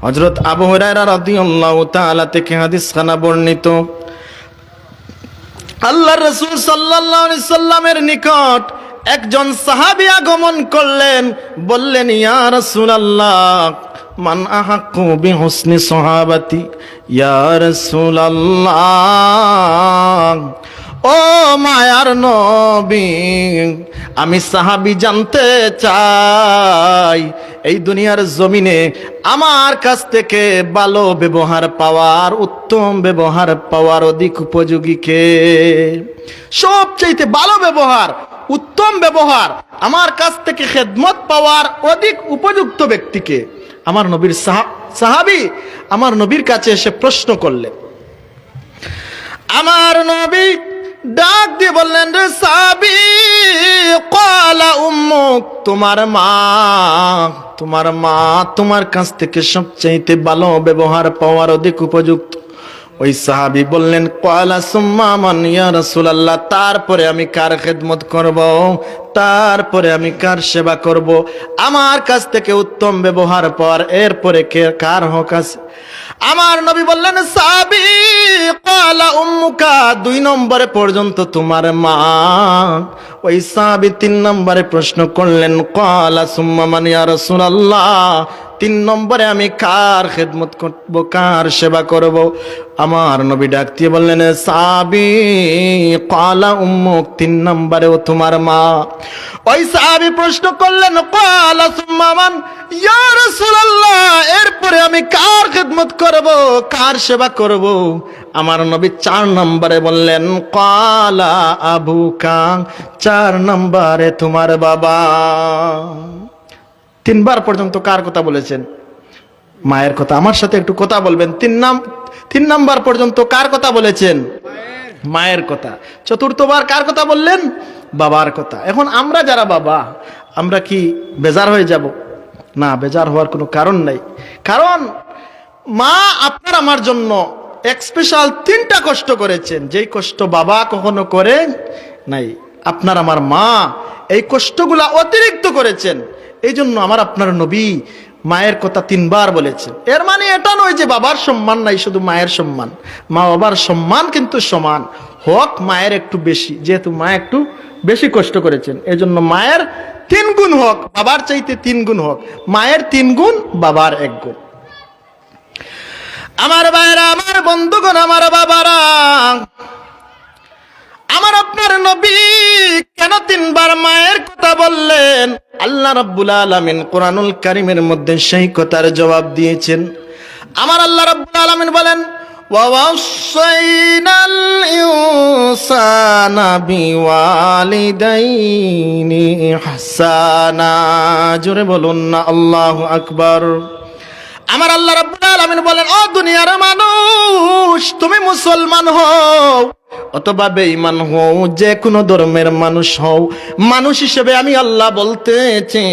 হযরত আবু হুরায়রা রাদিয়াল্লাহু তাআলা থেকে হাদিস খানা বর্ণিত। আল্লাহর রাসূল সাল্লাল্লাহু আলাইহি সাল্লামের নিকট একজন সাহাবী আগমন করলেন, বললেন ইয়া রাসূলুল্লাহ মান আহাক্কু বিহুসনি সাহাবাতি, ইয়া রাসূলুল্লাহ ও মায়ার নবী, আমি সাহাবী জানতে চাই এই দুনিয়ার জমিনে আমার কাছ থেকে ভালো ব্যবহার পাওয়ার, উত্তম ব্যবহার পাওয়ার অধিক উপযোগী কে? সবচাইতে ভালো ব্যবহার, উত্তম ব্যবহার, আমার কাছ থেকে খেদমত পাওয়ার অধিক উপযুক্ত ব্যক্তিকে? আমার নবীর সাহাবী আমার নবীর কাছে এসে প্রশ্ন করলেন। আমার নবী ডাক দিয়ে বললেন, রে সাহাবী, ক্বালা উম্মুক, তোমার মা, তোমার মা তোমার কাছ থেকে সবচাইতে ভালো ব্যবহার পাওয়ার অধিক উপযুক্ত। ওই সাহাবী বললেন ক্বালা সুম্মা মান ইয়া রাসূলুল্লাহ, তারপরে আমি কার খেদমত করব, তারপরে আমি কার সেবা করব, আমার কাছ থেকে উত্তম ব্যবহার পাওয়ার এরপরে কার হক আছে? আমার নবী বললেন সাহাবী ক্বালা উম্মুকা, 2 নম্বরে পর্যন্ত তোমার মা। ওই সাহাবী 3 নম্বরে প্রশ্ন করলেন ক্বালা সুম্মা মান ইয়া রাসূলুল্লাহ, 3 নম্বরে আমি কার খেদমত করব, কার সেবা করব? আমার নবী ডাক দিয়ে বললেন সাহাবী ক্বালা উম্মুক, 3 নম্বরেও তোমার মা। ওই সাহাবী প্রশ্ন করলেন ক্বালা সুম্মা মান ইয়া রাসূলুল্লাহ, এরপরে আমি কার খেদমত করব, কার সেবা করব? আমার নবী 4 নম্বরে বললেন ক্বালা আবুকা, 4 নম্বরে তোমার বাবা। 3 বার পর্যন্ত কার কথা বলেছেন? মায়ের কথা। আমার সাথে একটু কথা বলবেন। 3 নাম্বার পর্যন্ত কার কথা বলেছেন? মায়ের কথা। 4র্থবার কার কথা বললেন? বাবার কথা। এখন আমরা যারা বাবা, আমরা কি বেজার হয়ে যাব? না, বেজার হওয়ার কোনো কারণ নাই। কারণ মা আপনার আমার জন্য স্পেশাল 3টা কষ্ট করেছেন, যেই কষ্ট বাবা কখনো করে নাই। আপনার আমার মা এই কষ্টগুলা অতিরিক্ত করেছেন। এই জন্য আমার আপনার নবী মায়ের কথা 3 বার বলেছেন। এর মানে এটা নয় যে বাবার সম্মান নাই, শুধু মায়ের সম্মান। মা বাবার সম্মান কিন্তু সমান, হক মায়ের একটু বেশি, যেহেতু মা একটু বেশি কষ্ট করেছেন। এই জন্য মায়ের 3 গুণ হক, বাবার চাইতে 3 গুণ হক। মায়ের 3 গুণ, বাবার 1 গুণ। আমার ভাইরা, আমার বন্ধুগণ, আমার বাবারা, আমার আপনার নবী কেন 3 বার মায়ের কথা বললেন? আল্লাহ রাব্বুল আলামিন কোরআনুল কারীমের মধ্যে সেই কথার জবাব দিয়েছেন। আমার আল্লাহ রাব্বুল আলামিন বলেন ওয়াসাইনাল ইনসানা বিওয়ালিদাইনি ইহসানা। জোরে বলুন না আল্লাহু আকবার। আমার আল্লাহ রাব্বুল আলামিন বলেন ও দুনিয়ার মানুষ, তুমি মুসলমান হও অথবা বেঈমান হও, যে কোনো ধর্মের মানুষ হও, মানুষ হিসেবে আমি আল্লাহ বলতেছি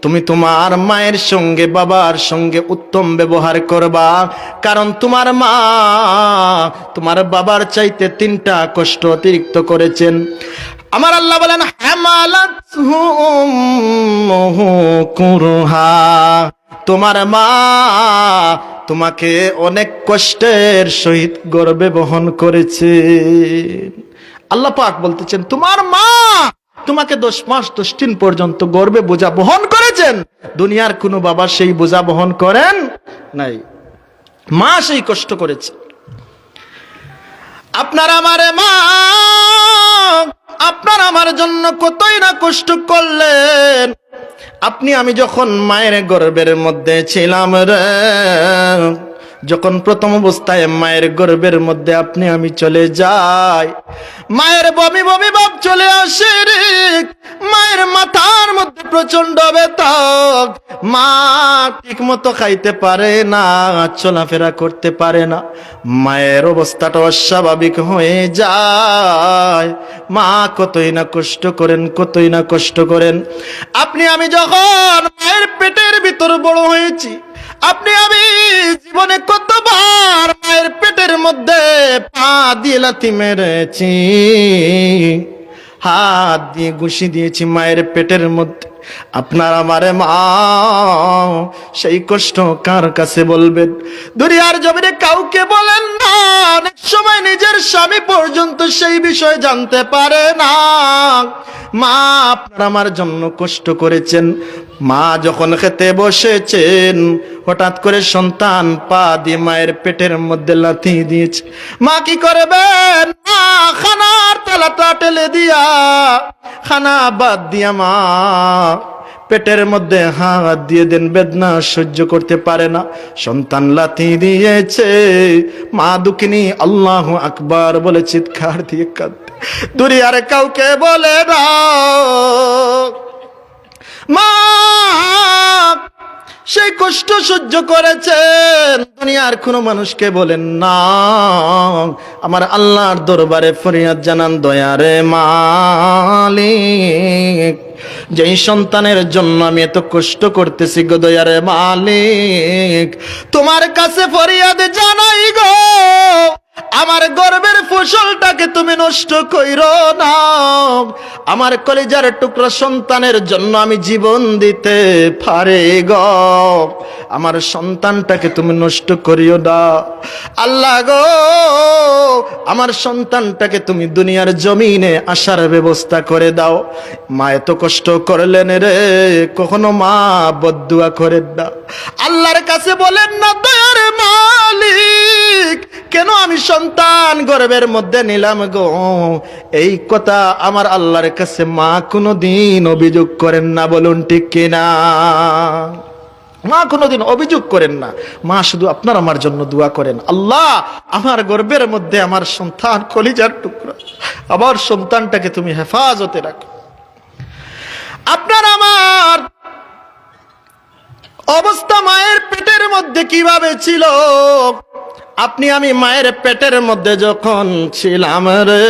তুমি তোমার মায়ের সঙ্গে বাবার সঙ্গে উত্তম ব্যবহার করবা। কারণ তোমার মা তোমার বাবার চাইতে 3টা কষ্ট অতিরিক্ত করেছেন। আমার আল্লাহ বলেন হামালাতহু উম্মুহু কুরহা, তোমার মা তোমাকে অনেক কষ্টের সহিত গর্ভে বহন করেছে। আল্লাহ পাক বলতেছেন তোমার মা তোমাকে 10 মাস 10 দিন পর্যন্ত গর্ভে বোঝা বহন করেছেন। দুনিয়ার কোনো বাবা সেই বোঝা বহন করেন নাই, মা সেই কষ্ট করেছে। আপনার আমার মা আপনার আমার জন্য কতই না কষ্ট করলেন। আপনি আমি যখন মায়ের গর্ভের মধ্যে ছিলাম রে, যখন প্রথম অবস্থায় মায়ের গর্ভের মধ্যে আপনি আমি চলে যাই, মায়ের বমি বমি ভাব চলে আসে রে, মায়ের মাথার মধ্যে প্রচন্ড ব্যথা, মা ঠিক মতো খাইতে পারে না, চলাফেরা করতে পারে না, মায়ের অবস্থাটা অস্বাভাবিক হয়ে যায়। মা কতই না কষ্ট করেন, কতই না কষ্ট করেন। আপনি আমি যখন মায়ের পেটের ভিতর বড় হয়েছি, আপনি আমি জীবনে কতবার মায়ের পেটের মধ্যে পা দিয়ে লাথি মেরেছি, হাত দিয়ে ঘুষি দিয়েছি মায়ের পেটের মধ্যে। আপনার আমারে মা সেই কষ্ট কার কাছে বলবেন? দুনিয়ার জমিনে কাউকে বলেন না। অনেক সময় নিজের স্বামী পর্যন্ত সেই বিষয় জানতে পারে না। মা আপনার আমার জন্য কষ্ট করেছেন। মা যখন খেতে বসেছেন, হঠাৎ করে সন্তান পা দিয়ে মায়ের পেটের মধ্যে লাথি দিয়েছে। মা কি করবেন? মা খানার তালাটা টেলে দিয়া, খানা বাদ দিয়া মা পেটের মধ্যে হাত দিয়ে দেন, বেদনা সহ্য করতে পারে না, সন্তান লাথি দিয়েছে। মা দুঃখিনী আল্লাহু আকবার বলে চিৎকার দিয়ে কাঁদতে দুনিয়ার কাউকে বলে না। মা সেই কষ্ট সহ্য করেছেন, দুনিয়ার কোনো মানুষকে বলেন না। আমার আল্লাহর দরবারে ফরিয়াদ জানান, দয়ারে মালিক, যেই সন্তানের জন্য আমি এত কষ্ট করতেছি গো দয়ারে মালিক, তোমার কাছে ফরিয়াদ জানাই গো, গর্বের ফসলটাকে তুমি নষ্ট কইরো না। আমার কলিজার টুকরা সন্তানের জন্য আমি জীবন দিতে পারি গো, আমার সন্তানটাকে তুমি নষ্ট করিও না। আল্লাহ গো, আমার সন্তানটাকে তুমি দুনিয়ার জমিনে আসার ব্যবস্থা করে দাও। মা এত কষ্ট করলেন রে, কখনো মা বদদুয়া করে দাও। আল্লাহর কাছে বলেন না, দয়ার মালিক কেন আমি সন্তান গর্ভের মধ্যে নিলাম গো? এই কথা আমার আল্লাহর কাছে মা কোনোদিন অভিযোগ করেন না, বলুন ঠিক কিনা? মা কোনোদিন অভিযোগ করেন না, মা শুধু আপনার আমার জন্য দোয়া করেন, আল্লাহ আমার গর্ভের মধ্যে আমার সন্তান কলিজার টুকরা, আমার সন্তানটাকে তুমি হেফাজতে রাখো। আপনার আমার অবস্থা মায়ের পেটের মধ্যে কিভাবে ছিল? আপনি আমি মায়ের পেটের মধ্যে যখন ছিলাম রে,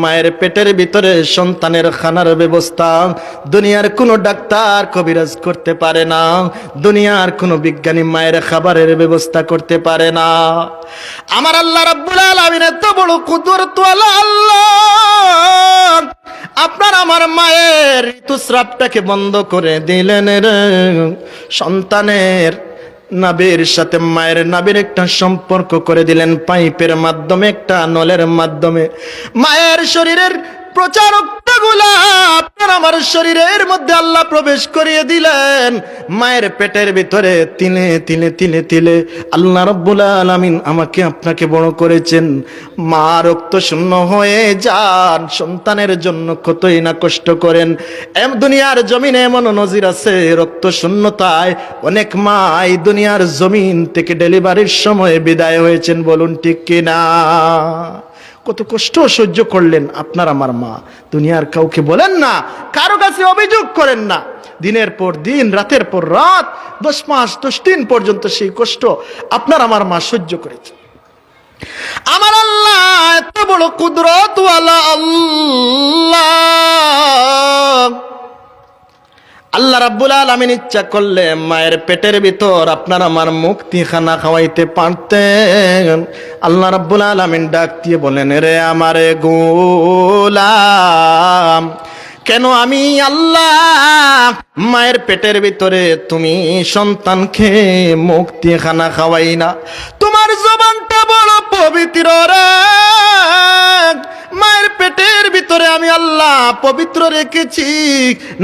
মায়ের পেটের ভিতরে সন্তানের খানার ব্যবস্থা দুনিয়ার কোনো ডাক্তার কবিরাজ করতে পারে না, দুনিয়ার কোনো বিজ্ঞানী মায়ের খাবারের ব্যবস্থা করতে পারে না। আমার আল্লাহ রাব্বুল আলামিন এত বড় কুদরতওয়ালা আল্লাহ, আপনার আমার মায়ের ঋতুস্রাবটাকে বন্ধ করে দিলেন রে। সন্তানের নাভির সাথে মায়ের নাভির একটা সম্পর্ক করে দিলেন পাইপের মাধ্যমে, একটা নলের মাধ্যমে। মায়ের শরীরের প্রচার রক্তগুলা আপনার আমার শরীরের মধ্যে আল্লাহ প্রবেশ করিয়ে দিলেন। মায়ের পেটের ভিতরে তিলে তিলে তিলে তিলে আল্লাহ রাব্বুল আলামিন আমাকে আপনাকে বড় করেছেন। মা রক্ত শূন্য হয়ে যান, সন্তানের জন্য কতই না কষ্ট করেন। দুনিয়ার জমিনে এমন নজির আছে, রক্ত শূন্যতায় অনেক মা এই দুনিয়ার জমিন থেকে ডেলিভারির সময় বিদায় হয়েছেন, বলুন ঠিক কিনা? কত কষ্ট সহ্য করলেন আপনার আমার মা। দুনিয়ার কাউকে বলেন না, কারো কাছে অভিযোগ করেন না। দিনের পর দিন, রাতের পর রাত, 10 মাস 10 দিন পর্যন্ত সেই কষ্ট আপনার আমার মা সহ্য করেছে। আমার আল্লাহ এত বড় কুদরতওয়ালা আল্লাহ, আল্লাহ রাব্বুল আলামিন ইচ্ছা করলে মায়ের পেটের ভিতর আপনার আমার মুক্তি খানা খাওয়াইতে পারতেন। আল্লাহ রাব্বুল আলামিন ডাক দিয়ে বলেন, রে আমারে গোলাম, কেন আমি আল্লাহ মায়ের পেটের ভিতরে তুমি সন্তানকে মুক্তি খানা খাওয়াই না? তোমার জবানটা বড় পবিত্র রে, মায়ের পেটের ভিতরে আমি আল্লাহ পবিত্র রেখেছি,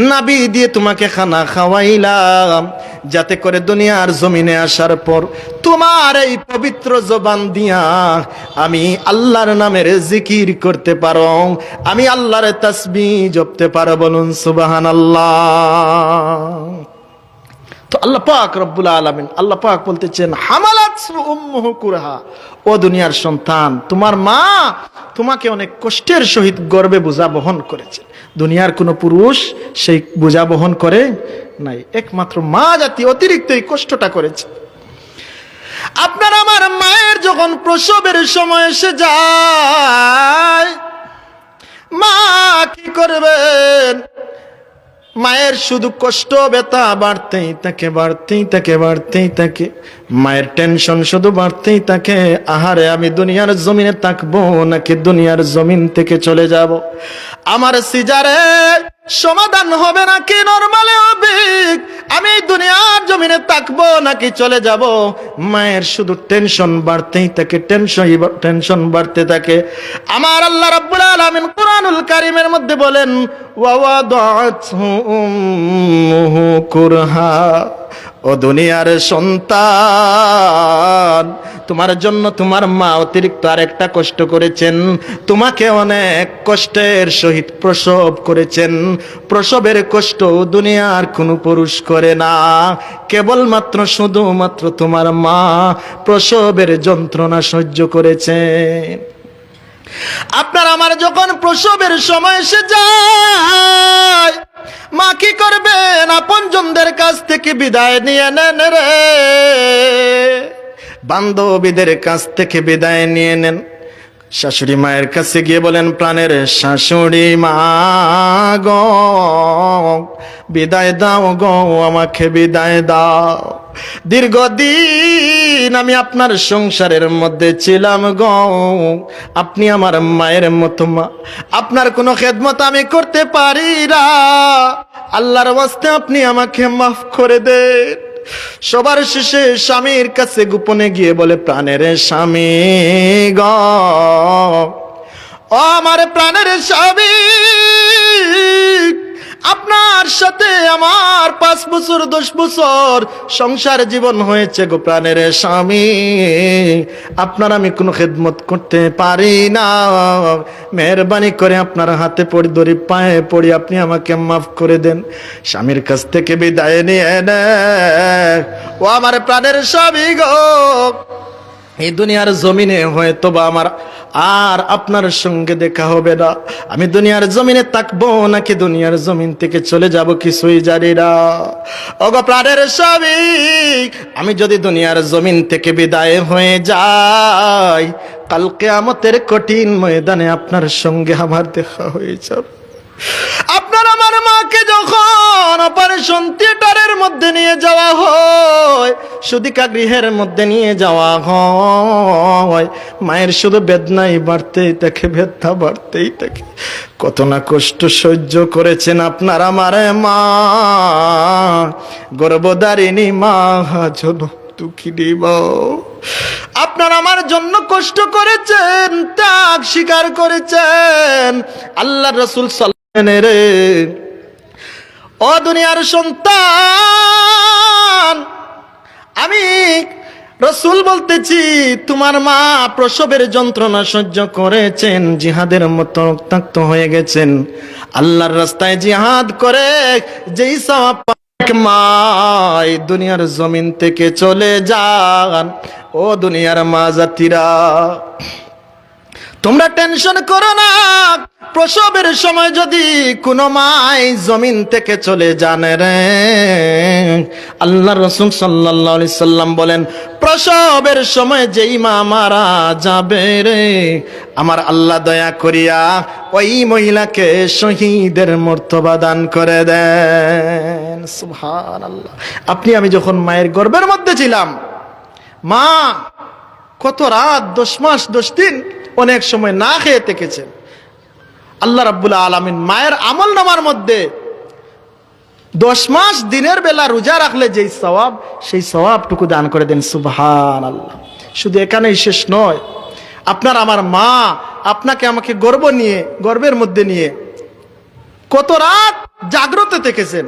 নাভি দিয়ে তোমাকে খানা খাওয়াইলাম, যাতে করে দুনিয়ার জমিনে আসার পর তোমার এই পবিত্র জবান দিয়া আমি আল্লাহর নামের জিকির করতে পারো, আমি আল্লাহর তাসবিহ জপতে পারো, বলুন সুবহানাল্লাহ। তো আল্লাহ পাক রব্বুল আলামিন, আল্লাহ পাক বলতেছেন, হামালাত উম্মুহু কুরহা, ও দুনিয়ার সন্তান, তোমার মা তোমাকে অনেক কষ্টের সহিত গর্ভে বোঝা বহন করেছে। দুনিয়ার কোনো পুরুষ সেই বোঝা বহন করে নাই, একমাত্র মা জাতি অতিরিক্ত এই কষ্টটা করেছে। আপনার আমার মায়ের যখন প্রসবের সময় এসে যায়, মা কি করবেন? মায়ের শুধু কষ্ট ব্যথা বাড়তেই থাকে, বাড়তেই থাকে, বাড়তেই থাকে। মায়ের টেনশন শুধু বাড়তেই থাকে, আহারে আমি দুনিয়ার জমিনে থাকবো নাকি দুনিয়ার জমিন থেকে চলে যাব? আমার সিজারে সমাধান হবে নাকি নরমালে হবে? আমি দুনিয়ার জমিনে থাকবো নাকি চলে যাব? মায়ের শুধু টেনশন বাড়তেই থাকে, টেনশন বাড়তে থাকে। আমার আল্লাহ রাব্বুল আলামিন কুরআনুল কারীমের মধ্যে বলেন, ওয়া ওয়াদাতহু উম্মুহু কুরহা, ও দুনিয়ার সন্তান, তোমার জন্য তোমার মা অতিরিক্ত আরেকটা কষ্ট করেছেন, তোমাকে অনেক কষ্টের সহিত প্রসব করেছেন। প্রসবের কষ্ট দুনিয়ার কোনো পুরুষ করে না, কেবলমাত্র শুধুমাত্র তোমার মা প্রসবের যন্ত্রণা সহ্য করেছেন। আপনার আমার যখন প্রসবের সময় এসে যায়, মা কি করবেন? আপনজনদের কাছ থেকে বিদায় নিয়ে নেন রে, বান্ধবীদের কাছ থেকে বিদায় নিয়ে নেন। শাশুড়ি মায়ের কাছে গিয়ে বলেন, প্রাণের শাশুড়ি মা গো, বিদায় দাও গো, আমাকে বিদায় দাও। দীর্ঘদিন আমি আপনার সংসারের মধ্যে ছিলাম গো, আপনি আমার মায়ের মতো মা, আপনার কোনো খেদমত আমি করতে পারি না, আল্লাহর ওয়াস্তে আপনি আমাকে মাফ করে দেন। সবার শেষে স্বামীর কাছে গোপনে গিয়ে বলে, প্রাণের স্বামী গ, ও আমার প্রাণের স্বামী, আপনার সাথে আমার 5 বছর 10 বছর সংসার জীবন হয়েছে গো প্রাণের স্বামী, আপনার আমি কোনো খেদমত করতে পারি না, মেহরবানি করে আপনার হাতে পড়ি, ধরি পায়ে পড়ি, আপনি আমাকে মাফ করে দেন। স্বামীর কাছ থেকে বিদায় নিয়ে নে। ও আমার প্রাণের স্বামী গো, এই দুনিয়ার জমিনে হয়তো বা আমার আর আপনার সঙ্গে দেখা হবে না, আমি দুনিয়ার জমিনে থাকবো নাকি দুনিয়ার জমিন থেকে চলে যাব কিছুই জানি না। ওগো প্রাণের স্বামী, আমি যদি দুনিয়ার জমিন থেকে বিদায় হয়ে যাই, কাল কিয়ামতের কঠিন ময়দানে আপনার সঙ্গে আমার দেখা হয়ে যাবে। আপনার আমার মাকে যখন অপারেশন থিয়েটারের মধ্যে নিয়ে যাওয়া হয়, সুদিকা গৃহের মধ্যে নিয়ে যাওয়া হয়, মায়ের শুধু বেদনাই বাড়তেই থাকে, বেদনা বাড়তেই থাকে। কত না কষ্ট সহ্য করেছেন আপনার আমার মা, গর্ভধারিণী মা, জনম দুঃখিনী মা, আপনার আমার জন্য কষ্ট করেছেন, ত্যাগ স্বীকার করেছেন। আল্লাহ রাসূল রে, ও দুনিয়ার সন্তান, আমি রাসূল বলতেছি, তোমার মা প্রসবের যন্ত্রণা সহ্য করেছেন, জিহাদের মতো রক্তাক্ত হয়ে গেছেন, আল্লাহর রাস্তায় জিহাদ করে যেই সওয়াব মা এই দুনিয়ার জমিন থেকে চলে যান। ও দুনিয়ার মা জাতিরা, তোমরা টেনশন করো না, প্রসবের সময় যদি কোনো মাই জমিন থেকে চলে যান রে, আল্লাহ রাসূল সাল্লাল্লাহু আলাইহি সাল্লাম বলেন, প্রসবের সময় যেই মা মারা যাবে রে, আমার আল্লাহ দয়া করিয়া ওই মহিলাকে শহীদের মর্তবা দান করে দেন। সুবহানাল্লাহ। আপনি আমি যখন মায়ের গর্ভের মধ্যে ছিলাম, মা কত রাত, 10 মাস 10 দিন অনেক সময় না খেয়ে থেকেছেন। আল্লাহ রাব্বুল আলামিন মায়ের আমল নামার মধ্যে 10 মাস দিনের বেলা রোজা রাখলে যেই সওয়াব, সেই সওয়াবটুকু দান করে দেন। সুবহানাল্লাহ। শুধু এখানেই শেষ নয়, আপনার আমার মা আপনাকে আমাকে গর্বের মধ্যে নিয়ে কত রাত জাগ্রত থেকেছেন।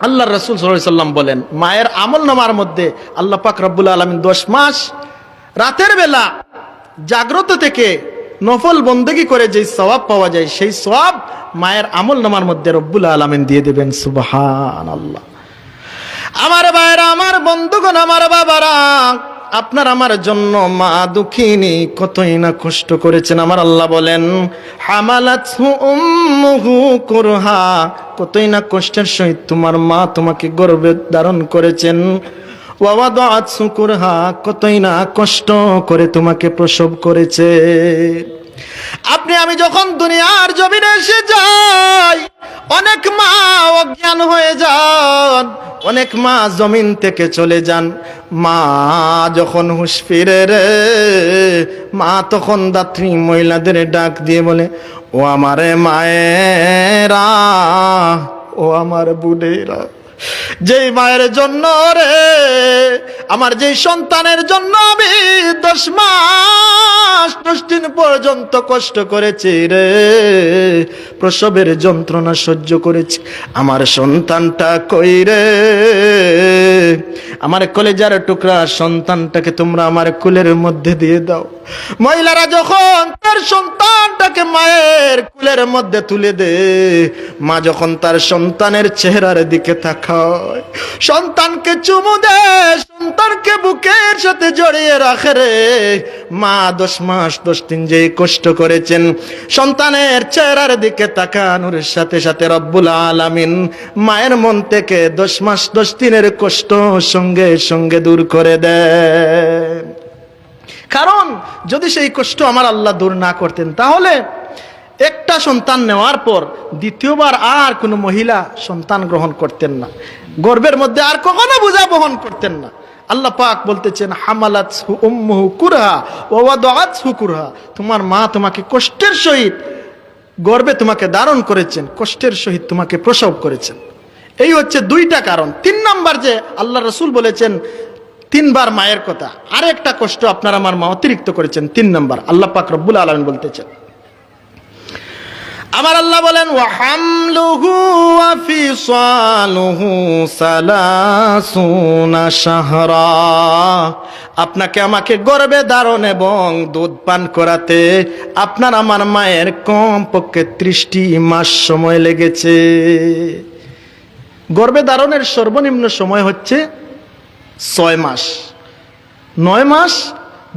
আল্লাহ রাসূল সাল্লাল্লাহু আলাইহি সাল্লাম বলেন, মায়ের আমল নামার মধ্যে আল্লাহ পাক রব্বুল আলামিন 10 মাস রাতের বেলা জাগ্রত থেকে নফল বন্দেগী করে যেই সওয়াব পাওয়া যায়, সেই সওয়াব মায়ের আমল নামার মধ্যে রব্বুল আলামিন দিয়ে দেবেন। সুবহানাল্লাহ। আমার ভাইরা, আমার বন্ধুগণ, আমার বাবারা, আপনার আমার জন্য মা দুঃখিনী কতই না কষ্ট করেছেন। আমার আল্লাহ বলেন, হামালাতহু উম্মুহু কুরহা, কতই না কষ্টের সহিত তোমার মা তোমাকে গর্ভে ধারণ করেছেন। ওয়াওয়াদাআত সুকুরহা, কতই না কষ্ট করে তোমাকে প্রসব করেছে। আপনি আমি যখন দুনিয়ার জমিনে এসে যাই, অনেক মা অজ্ঞান হয়ে যান, অনেক মা জমিন থেকে চলে যান। মা যখন হুঁশ ফিরে রে, মা তখন দাত্রী মহিলাদের ডাক দিয়ে বলে, ও আমারে মায়েরা, ও আমার বুড়েরা, যেই মায়ের জন্য রে, আমার যেই সন্তানের জন্য আমি 10 মাস 10 দিন পর্যন্ত কষ্ট করেছি রে, প্রসবের যন্ত্রণা সহ্য করেছি, আমার সন্তানটা কই রে, আমার কলেজার টুকরা সন্তানটাকে তোমরা আমার কুলের মধ্যে দিয়ে দাও। মহিলারা যখন তার সন্তানটাকে মায়ের কুলের মধ্যে তুলে দে, মা যখন তার সন্তানের চেহারার দিকে তাকায়, সন্তানকে চুমু দে, সন্তানকে বুকের সাথে জড়িয়ে রাখে রে, মা 10 মাস 10 দিন যে কষ্ট করেছেন, সন্তানের চেহারার দিকে তাকানোর সাথে সাথে রব্বুল আলামিন মায়ের মন থেকে 10 মাস 10 দিনের কষ্ট সঙ্গে সঙ্গে দূর করে দেন। কারণ যদি সেই কষ্ট আমার আল্লাহ দূর না করতেন, তাহলে একটা সন্তান নেওয়ার পর দ্বিতীয়বার আর কোনো মহিলা সন্তান গ্রহণ করতেন না, গর্ভের মধ্যে আর কখনো বোঝা বহন করতেন না। আল্লাহ পাক বলতেছেন, হামালাতহু উম্মুহু কুরহা ওয়া ওয়াদাআতহু কুরহা, তোমার মা তোমাকে কষ্টের সহিত গর্ভে তোমাকে ধারণ করেছেন, কষ্টের সহিত তোমাকে প্রসব করেছেন। এই হচ্ছে দুইটা কারণ। 3 নাম্বার যে আল্লাহ রাসূল বলেছেন 3 বার মায়ের কথা, আর একটা কষ্ট আপনার আমার মা অতিরিক্ত করেছেন। 3 নাম্বার আল্লাহ পাক রব্বুল আলামিন বলতেছেন, আমার আল্লাহ বলেন, ওয়া হামলুহু ওয়া ফিসালুহু সালাসুনা শাহরা, আপনাকে আমাকে গর্ভে ধারণ এবং দুধ পান করাতে আপনার আমার মায়ের কমপক্ষে 30টি মাস সময় লেগেছে। গর্ভে ধারণের সর্বনিম্ন সময় হচ্ছে 6 মাস, 9 মাস,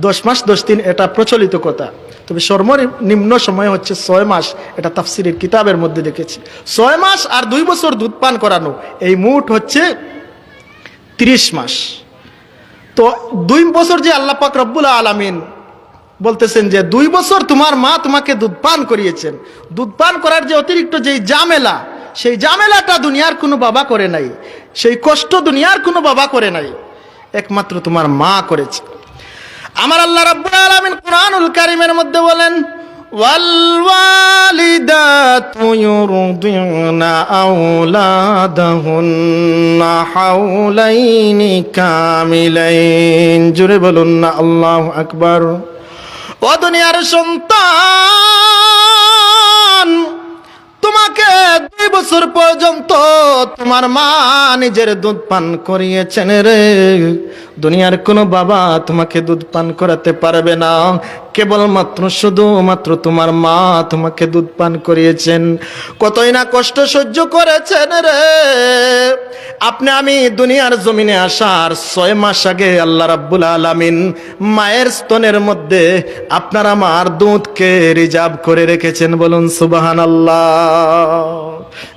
10 মাস 10 দিন, এটা প্রচলিত কথা। তবে সর্বনিম্ন সময় হচ্ছে 6 মাস, এটা তাফসিরের কিতাবের মধ্যে দেখেছি। 6 মাস আর 2 বছর দুধ পান করানো, এই মোট হচ্ছে 30 মাস। তো 2 বছর যে আল্লাহ পাক রব্বুল আলামিন বলতেছেন যে 2 বছর তোমার মা তোমাকে দুধ পান করিয়েছেন, দুধ পান করার যে অতিরিক্ত যেই ঝামেলা, সেই ঝামেলাটা দুনিয়ার কোনো বাবা করে নাই, সেই কষ্ট দুনিয়ার কোনো বাবা করে নাই, একমাত্র তোমার মা করেছে। আমার আল্লাহ রাব্বুল আলামিন কুরআনুল কারীমের মধ্যে বলেন, ওয়াল ওয়ালিদাতু ইউরদিনা আওলাদাহুন্না হাওলাইনি কামিলাইন। জোরে বলুন না আল্লাহু আকবার। ও দুনিয়ার সন্তান, তোমাকে 2 বছর পর্যন্ত তোমার মা নিজের দুধ পান করিয়েছেন রে। দুনিয়ার কোনো বাবা তোমাকে দুধ পান করাতে পারবে না, কেবলমাত্র শুধুমাত্র তোমার মা তোমাকে দুধ পান করিয়েছেন। কতই না কষ্ট সহ্য করেছেন রে। আপনি আমি দুনিয়ার জমিনে আসার 6 মাস আগে আল্লাহ রাব্বুল আলামিন মায়ের স্তনের মধ্যে আপনার আমার দুধকে রিজার্ভ করে রেখেছেন। বলুন সুবহানাল্লাহ।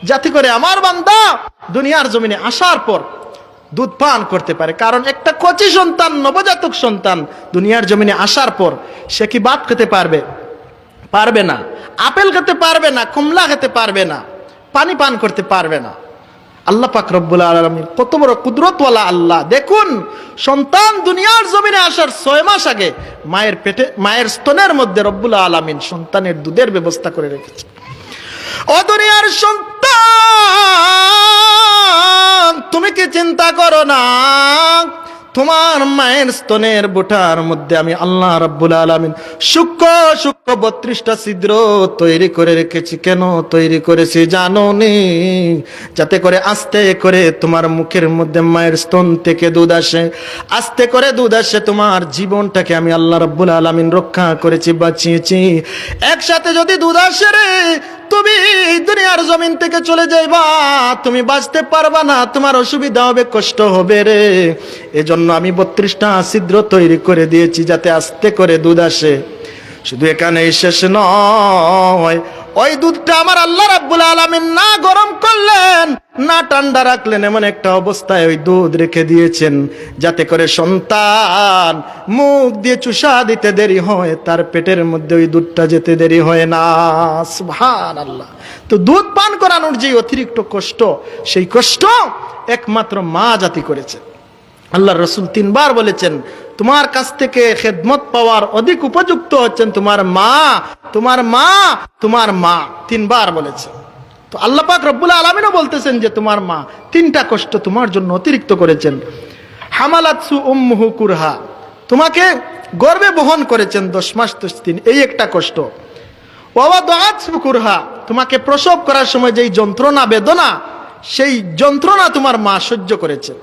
যাতে করে আমার বান্দা দুনিয়ার জমিনে আসার পর দুধ পান করতে পারে। কারণ একটা কচি সন্তান, নবজাতক সন্তান দুনিয়ার জমিনে আসার পর সে কি ভাত খেতে পারবে? পারবে না। আপেল খেতে পারবে না, কমলা খেতে পারবে না, পানি পান করতে পারবে না। আল্লাহ পাক রব্বুল আলামিন কত বড় কুদরতওয়ালা আল্লাহ। দেখুন, সন্তান দুনিয়ার জমিনে আসার 6 মাস আগে মায়ের পেটে, মায়ের স্তনের মধ্যে রব্বুল আলামিন সন্তানের দুধের ব্যবস্থা করে রেখেছে। ও দুনিয়ার সন্তান, তুমি কি চিন্তা করো না তোমার মায়ের স্তনের বুটার মধ্যে আমি আল্লাহ রাব্বুল আলামিন সূক্ষ্ম সূক্ষ্ম 32টা ছিদ্র তৈরি করে রেখেছি। কেন তৈরি করেছি জানো নি? যাতে করে আস্তে করে তোমার মুখের মধ্যে মায়ের স্তন থেকে দুধ আসে, আস্তে করে দুধ আসে। তোমার জীবনটাকে আমি আল্লাহ রাব্বুল আলামিন রক্ষা করেছি, বাঁচিয়েছি। একসাথে যদি দুধ আসে রে, তুমি দুনিয়ার জমিন থেকে চলে যাইবা, তুমি বাঁচতে পারবা না, তোমার অসুবিধা হবে, কষ্ট হবে রে। এজন্য আমি 32টা ছিদ্র তৈরি করে দিয়েছি যাতে আস্তে করে দুধ আসে। শুধু এখানেই শেষ নয়, ওই দুধটা আমার আল্লাহ রাব্বুল আলামিন না গরম করলেন না ঠান্ডা রাখলেন, এমন একটা অবস্থায় ওই দুধ রেখে দিয়েছেন যাতে করে সন্তান মুখ দিয়ে চুষা দিতে দেরি হয়, তার পেটের মধ্যে ওই দুধটা যেতে দেরি হয় না। সুবহানাল্লাহ। তো দুধ পান করানোর যে অতিরিক্ত কষ্ট, সেই কষ্ট একমাত্র মা জাতি করেছে। আল্লাহ রসুল 3 বার বলেছেন, তোমার কাছ থেকে খেদমত পাওয়ার অধিক উপযুক্ত হচ্ছেন তোমার মা, তোমার মা, তোমার মা। 3 বার বলেছে। তো আল্লাহ পাক রব্বুল আলামিনও বলতেছেন যে তোমার মা 3টা কষ্ট তোমার জন্য অতিরিক্ত করেছেন। হামালাতহু উম্মুহু কুরহা, তোমাকে গর্ভে বহন করেছেন 10 মাস 10 দিন, এই একটা কষ্ট। ওয়া ওয়াদাআতহু কুরহা, তোমাকে প্রসব করার সময় যেই যন্ত্রণা বেদনা, সেই যন্ত্রণা তোমার মা সহ্য করেছেন।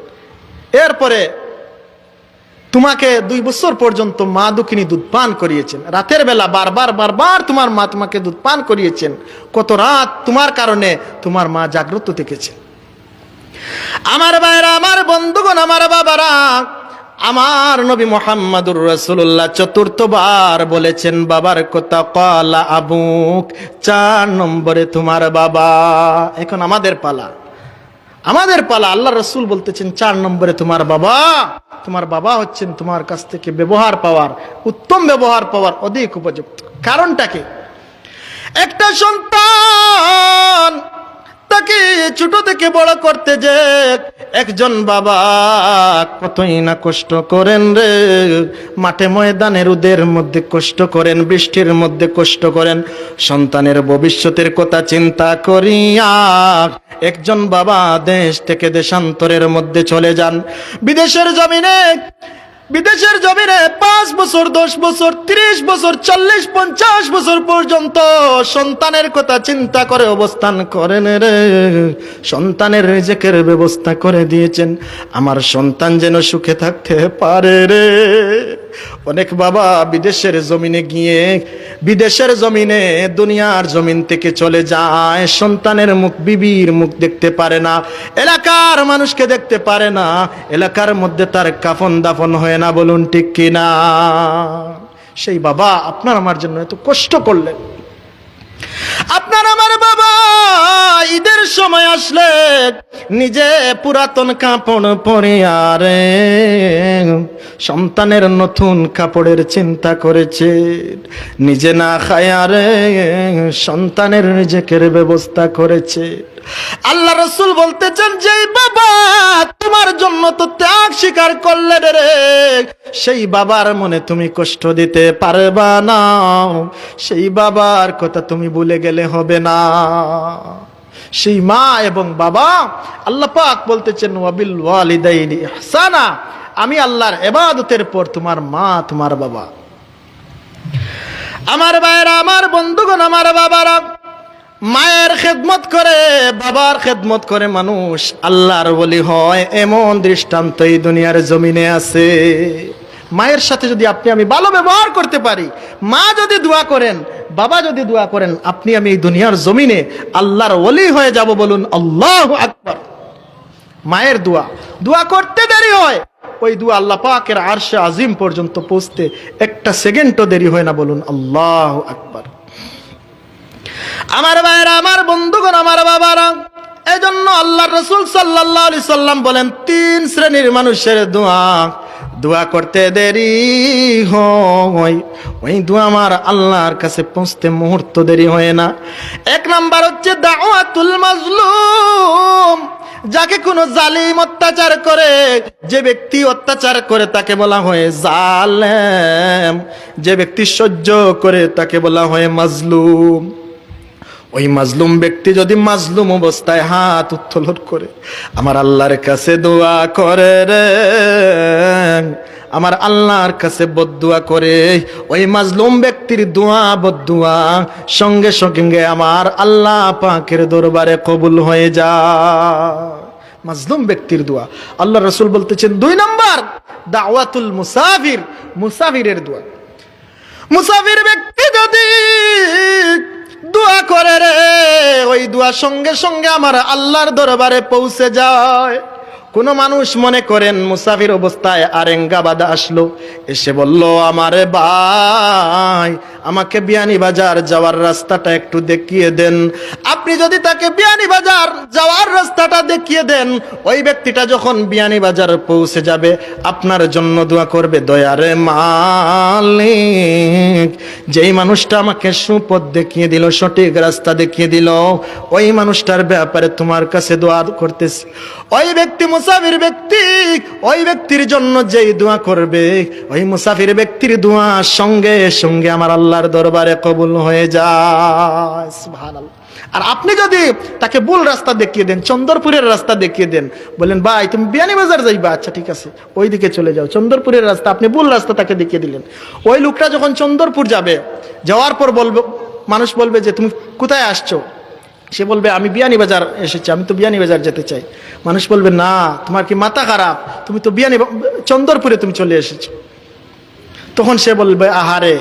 এরপরে তোমাকে 2 বছর পর্যন্ত মা দুঃখিনী দুধ পান করিয়েছেন। রাতের বেলা বারবার তোমার মা তোমাকে দুধ পান করিয়েছেন। কত রাত তোমার কারণে তোমার মা জাগ্রত থেকেছে। আমার ভাইরা, আমার বন্ধুগণ, আমার বাবারা, আমার নবী মুহাম্মদুর রাসূলুল্লাহ 4th বার বলেছেন বাবার কথা। ক্বালা আবুক, 4 নম্বরে তোমার বাবা। এখন আমাদের পালা। আমাদের পালা। আল্লাহ রসুল বলতেছেন 4 নম্বরে তোমার বাবা। তোমার বাবা হচ্ছেন তোমার কাছ থেকে ব্যবহার পাওয়ার, উত্তম ব্যবহার পাওয়ার অধিক উপযুক্ত। কারণটা কি? একটা সন্তান তাকে ছোট থেকে বড় করতে যে একজন বাবা কতই না কষ্ট করেন রে। মাঠে ময়দানে রোদের মধ্যে কষ্ট করেন, বৃষ্টির মধ্যে কষ্ট করেন, সন্তানের ভবিষ্যতের কথা চিন্তা করিয়া একজন বাবা দেশ থেকে দেশান্তরের মধ্যে চলে যান। বিদেশের জমিনে 5 বছর, 10 বছর, 30 বছর, 40, 50 বছর পর্যন্ত সন্তানের কথা চিন্তা করে অবস্থান করেন রে। সন্তানের রিজিকের ব্যবস্থা করে দিয়েছেন, আমার সন্তান যেন সুখে থাকতে পারে রে। অনেক বাবা বিদেশের জমিনে গিয়ে, বিদেশের জমিনে, দুনিয়ার জমিন থেকে চলে যায়, সন্তানের মুখ, বিবির মুখ দেখতে পারে না, এলাকার মানুষকে দেখতে পারে না, এলাকার মধ্যে তার কাফন দাফন হয় না। বলুন ঠিক কিনা? সেই বাবা আপনার আমার জন্য এত কষ্ট করলেন। আপনার আমার বাবা ঈদের সময় আসলে নিজে পুরাতন কাপড় পরে আরে সন্তানের নতুন কাপড়ের চিন্তা করেছে, নিজে না খায় আরে সন্তানের রিজিকের ব্যবস্থা করেছে। আল্লাহ রসুল বলতেছেন, যেই বাবা তোমার জন্য তো ত্যাগ স্বীকার করলে রে, সেই বাবার মনে তুমি কষ্ট দিতে পারবা না। সেই বাবার কথা তুমি ভুলে গেলে হবে না। সেই মা এবং বাবা, আল্লাহ পাক বলতেছেন ওয়াবিল ওয়ালিদাইনি ইহসানা, আমি আল্লাহর ইবাদতের পর তোমার মা, তোমার বাবা। আমার ভাইয়েরা, আমার বন্ধুগণ, আমার বাবারা, মায়ের খেদমত করে, বাবার খেদমত করে মানুষ আল্লাহর ওলি হয়, এমন দৃষ্টান্ত এই দুনিয়ার জমিনে আছে। মায়ের সাথে যদি আপনি আমি ভালো ব্যবহার করতে পারি, মা যদি দোয়া করেন, বাবা যদি দোয়া করেন, আপনি আমি এই দুনিয়ার জমিনে আল্লাহর ওলি হয়ে যাব। বলুন আল্লাহু আকবার। মায়ের দোয়া করতে দেরি হয়, ওই দোয়া আল্লাহ পাকের আরশে আজিম পর্যন্ত পৌঁছতে একটা সেকেন্ডও দেরি হয় না। বলুন আল্লাহু আকবার। আমার ভাইয়েরা, আমার বন্ধুগণ, আমার বাবারা, এজন্য আল্লাহ রাসূল সাল্লাল্লাহু আলাইহি সাল্লাম বলেন 3 শ্রেণীর মানুষের দোয়া করতে দেরি হয়, ওই দোয়া আমার আল্লাহর কাছে পৌঁছতে মুহূর্ত দেরি হয় না। 1 নাম্বার হচ্ছে দাওয়াতুল মাজলুম। যাকে কোনো জালিম অত্যাচার করে, যে ব্যক্তি অত্যাচার করে তাকে বলা হয় জালেম, যে ব্যক্তি সহ্য করে তাকে বলা হয় মাজলুম। ওই মাজলুম ব্যক্তি যদি মাজলুম অবস্থায় হাত উত্তোলন করে আমার আল্লাহর কাছে দোয়া করে রে, আমার আল্লাহর কাছে বদদুয়া করে, ওই মাজলুম ব্যক্তির দোয়া বদদুয়া সঙ্গে সঙ্গে আমার আল্লাহ পাকের দরবারে কবুল হয়ে যায়। মাজলুম ব্যক্তির দোয়া। আল্লাহ রাসূল বলতেছেন 2 নাম্বার দাওয়াতুল মুসাফির, মুসাফিরের দোয়া। মুসাফির ব্যক্তি যদি দোয়া করে রে, ওই দোয়া সঙ্গে সঙ্গে আমার আল্লাহর দরবারে পৌঁছে যায়। কোন মানুষ মনে করেন মুসাফির অবস্থায় আরেঙ্গাবাদ আসলো, এসে বলল, আমারে ভাই আমাকে বিয়ানীবাজার যাওয়ার রাস্তাটা একটু দেখিয়ে দেন। আপনি যদি তাকে বিয়ানীবাজার যাওয়ার রাস্তাটা দেখিয়ে দেন, ওই ব্যক্তিটা যখন বিয়ানীবাজার পৌঁছে যাবে আপনার জন্য দোয়া করবে, দয়ারে মালিক, যেই মানুষটা আমাকে সুপথ দেখিয়ে দিল, সঠিক রাস্তা দেখিয়ে দিল, ওই মানুষটার ব্যাপারে তোমার কাছে দোয়া করতেছি। ওই ব্যক্তি মুসাফির ব্যক্তি, ওই ব্যক্তির জন্য যেই দোয়া করবে, ওই মুসাফির ব্যক্তির দোয়া সঙ্গে সঙ্গে আমার আল্লাহর দরবারে কবুল হয়ে যায়। সুবহানাল্লাহ। আর আপনি যদি তাকে ভুল রাস্তা দেখিয়ে দেন, চন্দরপুরের রাস্তা দেখিয়ে দেন, বলেন ভাই তুমি বিয়ানীবাজার যাইবা, আচ্ছা ঠিক আছে ওই দিকে চলে যাও, চন্দরপুরের রাস্তা, আপনি ভুল রাস্তা তাকে দেখিয়ে দিলেন। ওই লোকটা যখন চন্দরপুর যাবে, যাওয়ার পর বলবে, মানুষ বলবে যে তুমি কোথায় আসছো, সে বলবে আমি বিয়ানীবাজার এসেছি, আমি তো বিয়ানীবাজার যেতে চাই। মানুষ বলবে না, তোমার কি মাথা খারাপ, তুমি তো চন্দরপুরে তুমি চলে এসেছো। তখন সে বলবে আহারে,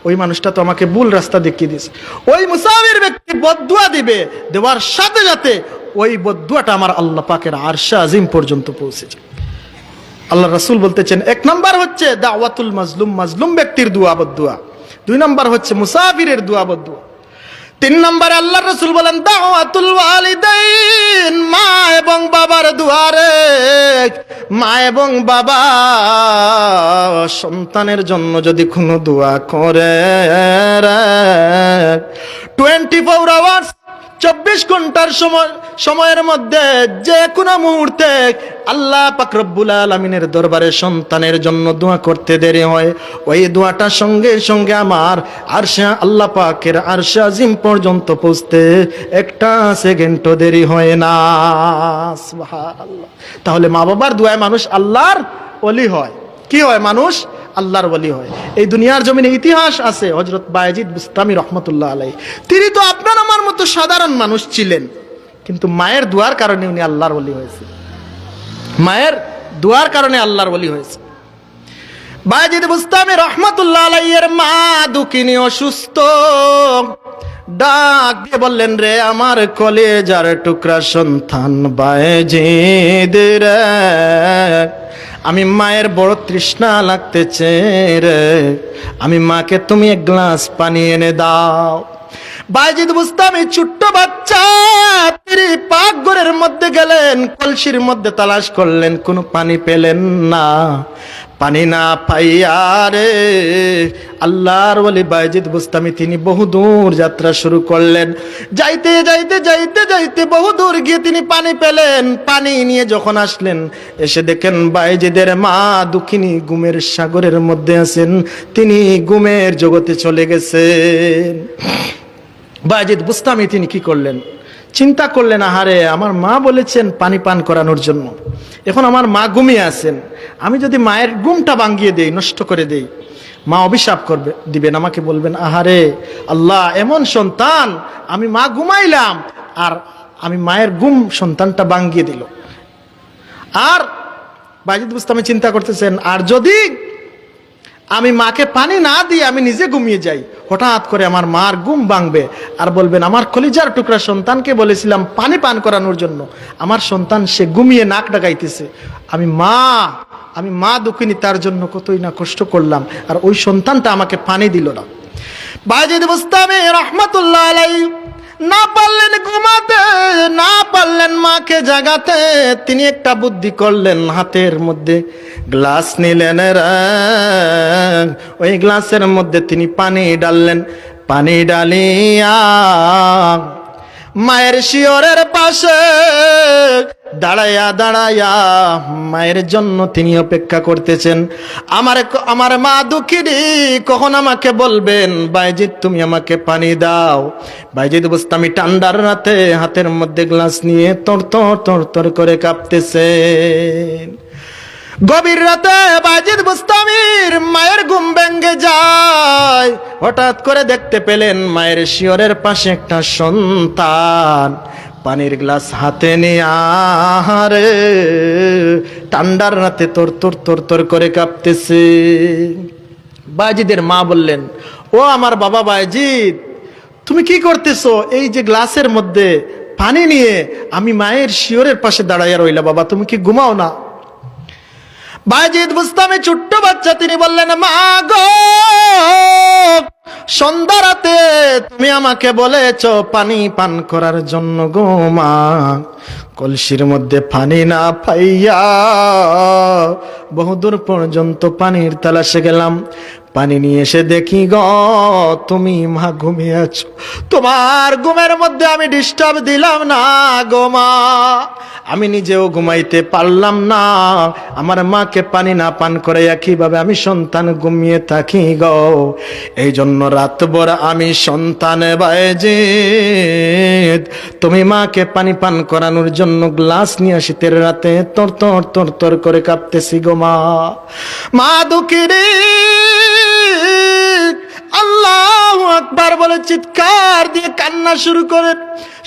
ওই মানুষটা তো আমাকে ভুল রাস্তা দেখিয়ে দিয়েছে। ওই মুসাফির ব্যক্তি বদদুয়া দিবে, দেওয়ার সাথে সাথে ওই বদদুয়াটা আমার আল্লাহ পাকের আরশে আজিম পর্যন্ত পৌঁছেছে। আল্লাহ রাসূল বলতেছেন 1 নাম্বার হচ্ছে দাওয়াতুল মাজলুম, মাজলুম ব্যক্তির দোয়া বদদুয়া। 2 নাম্বার হচ্ছে মুসাফিরের দোয়া বদদুয়া। তিন নম্বরে আল্লাহ রাসূল বলেন দাওয়াতুল ওয়ালিদাইন, মা এবং বাবার দুয়ারে। মা এবং বাবা সন্তানের জন্য যদি কোনো দোয়া করে, 24 আওয়ার্স 24 ঘন্টার সময়ের মধ্যে যে কোনো মুহূর্তে আল্লাহ পাক রব্বুল আলামিনের দরবারে সন্তানের জন্য দোয়া করতে দেরি হয়, ওই দোয়াটা সঙ্গে সঙ্গে আমার আরশে আল্লাহ পাকের আরশে আজিম পর্যন্ত পৌঁছতে একটা সেকেন্ডও দেরি হয় না। সুবহানাল্লাহ। তাহলে মা বাবার দোয়ায় মানুষ আল্লাহর ওলি হয়। কি হয়? মানুষ আল্লাহর ওলি হয়। এই দুনিয়ার জমিনে ইতিহাস আছে, হযরত বায়েজিদ বুস্তামি রহমতুল্লাহ আলাইহি, তিনি তো আপনার আমার মতো সাধারণ মানুষ ছিলেন, কিন্তু মায়ের দোয়ার কারণে উনি আল্লাহর ওলি হয়েছে। মায়ের দোয়ার কারণে আল্লাহর ওলি হয়েছে। বায়েজিদ বুস্তামি রহমতুল্লাহ আলাইহির মা দুঃখিনী, অসুস্থ, ডাক দিয়ে বললেন, রে আমার কলেজার টুকরা সন্তান বায়েজিদ রে, আমি মায়ের বড় তৃষ্ণা লাগতেছে রে, আমি মাকে তুমি এক গ্লাস পানি এনে দাও। বায়েজিদ বুস্তামি ছোট্ট বাচ্চা, তিনি পাকঘরের মধ্যে গেলেন, কলসির মধ্যে তালাশ করলেন, কোনো পানি পেলেন না। পানি না পাইয়া রে আল্লাহর ওলি বায়েজিদ বুস্তামি তিনি বহুদূর যাত্রা শুরু করলেন। যাইতে যাইতে যাইতে যাইতে বহুদূর গিয়ে তিনি পানি পেলেন। পানি নিয়ে যখন আসলেন, এসে দেখেন বায়েজিদের মা দুঃখিনী ঘুমের সাগরের মধ্যে আছেন, তিনি ঘুমের জগতে চলে গেছেন। বায়েজিদ বুস্তামি তিনি কি করলেন? চিন্তা করলেন, আহারে আমার মা বলেছেন পানি পান করানোর জন্য, এখন আমার মা ঘুমিয়ে আছেন, আমি যদি মায়ের ঘুমটা ভাঙিয়ে দেই, নষ্ট করে দেই, মা অভিশাপ করবে, দিবেন, আমাকে বলবেন, আহারে আল্লাহ এমন সন্তান, আমি মা ঘুমাইলাম আর আমি মায়ের ঘুম সন্তানটা ভাঙিয়ে দিল। আর বায়েজিদ বুস্তামি চিন্তা করতেছেন, আর যদি আমি মাকে পানি না দিয়ে আমি নিজে ঘুমিয়ে যাই, হঠাৎ করে আমার মার ঘুম ভাঙবে আর বলবেন, আমার কলিজার টুকরা সন্তানকে বলেছিলাম পানি পান করানোর জন্য, আমার সন্তান সে ঘুমিয়ে নাক ডাকাইতেছে, আমি মা দুঃখিনী, তার জন্য কতই না কষ্ট করলাম, আর ওই সন্তানটা আমাকে পানি দিল না। বায়েজিদ বুস্তামি রহমতুল্লাহ আলাইহি না পারলেন ঘুমাতে, না পারলেন মাকে জাগাতে, তিনি একটা বুদ্ধি করলেন, হাতের মধ্যে গ্লাস নিলেন, ওই গ্লাসের মধ্যে তিনি পানি ডাললেন। পানি ডালিয়া মায়ের শিয়রের পাশে দাঁড়াইয়া দাঁড়াইয়া মায়ের জন্য তিনি অপেক্ষা করতেছেন। আমার মা দুঃখিনী কখন আমাকে বলবেন, বায়েজিদ তুমি আমাকে পানি দাও। বায়েজিদ বুস্তামি ঠান্ডার রাতে হাতের মধ্যে গ্লাস নিয়ে তর করে কাঁপতেছেন। গভীর রাতে বায়েজিদ বুস্তামির মায়ের ঘুম ভেঙে যায়। হঠাৎ করে দেখতে পেলেন মায়ের শিয়রের পাশে একটা সন্তান পানির গ্লাস হাতে নিয়ে আহারে ঠান্ডার রাতে তর করে কাঁপতেছে। বায়েজিদের মা বললেন, ও আমার বাবা বায়েজিদ, তুমি কি করতেছো? এই যে গ্লাসের মধ্যে পানি নিয়ে আমি মায়ের শিয়রের পাশে দাঁড়াইয়া রইলা, বাবা তুমি কি ঘুমাও না? বায়েজিদ বুস্তামি ছোট্ট বাচ্চা, তিনি বললেন, মা গো, সন্ধ্যা রাতে তুমি আমাকে বলেছ পানি পান করার জন্য গো মা, কলসির মধ্যে পানি না পাইয়া বহুদূর পর্যন্ত পানির তালাশে গেলাম, পানি নিয়ে এসে দেখি গো তুমি মা ঘুমিয়ে আছো, তোমার ঘুমের মধ্যে আমি ডিস্টার্ব দিলাম না গো মা, আমি নিজেও ঘুমাইতে পারলাম না, আমার মাকে পানি না পান করে কিভাবে আমি সন্তান ঘুমিয়ে থাকি গো, এই জন্য রাতভর আমি সন্তান বায়েজিদ তুমি মাকে পানি পান করানোর জন্য গ্লাস নিয়ে শীতের রাতে তর করে কাঁপতেছি গো মা। মা দুঃখিনী আল্লাহু আকবার বলে চিৎকার দিয়ে কান্না শুরু করে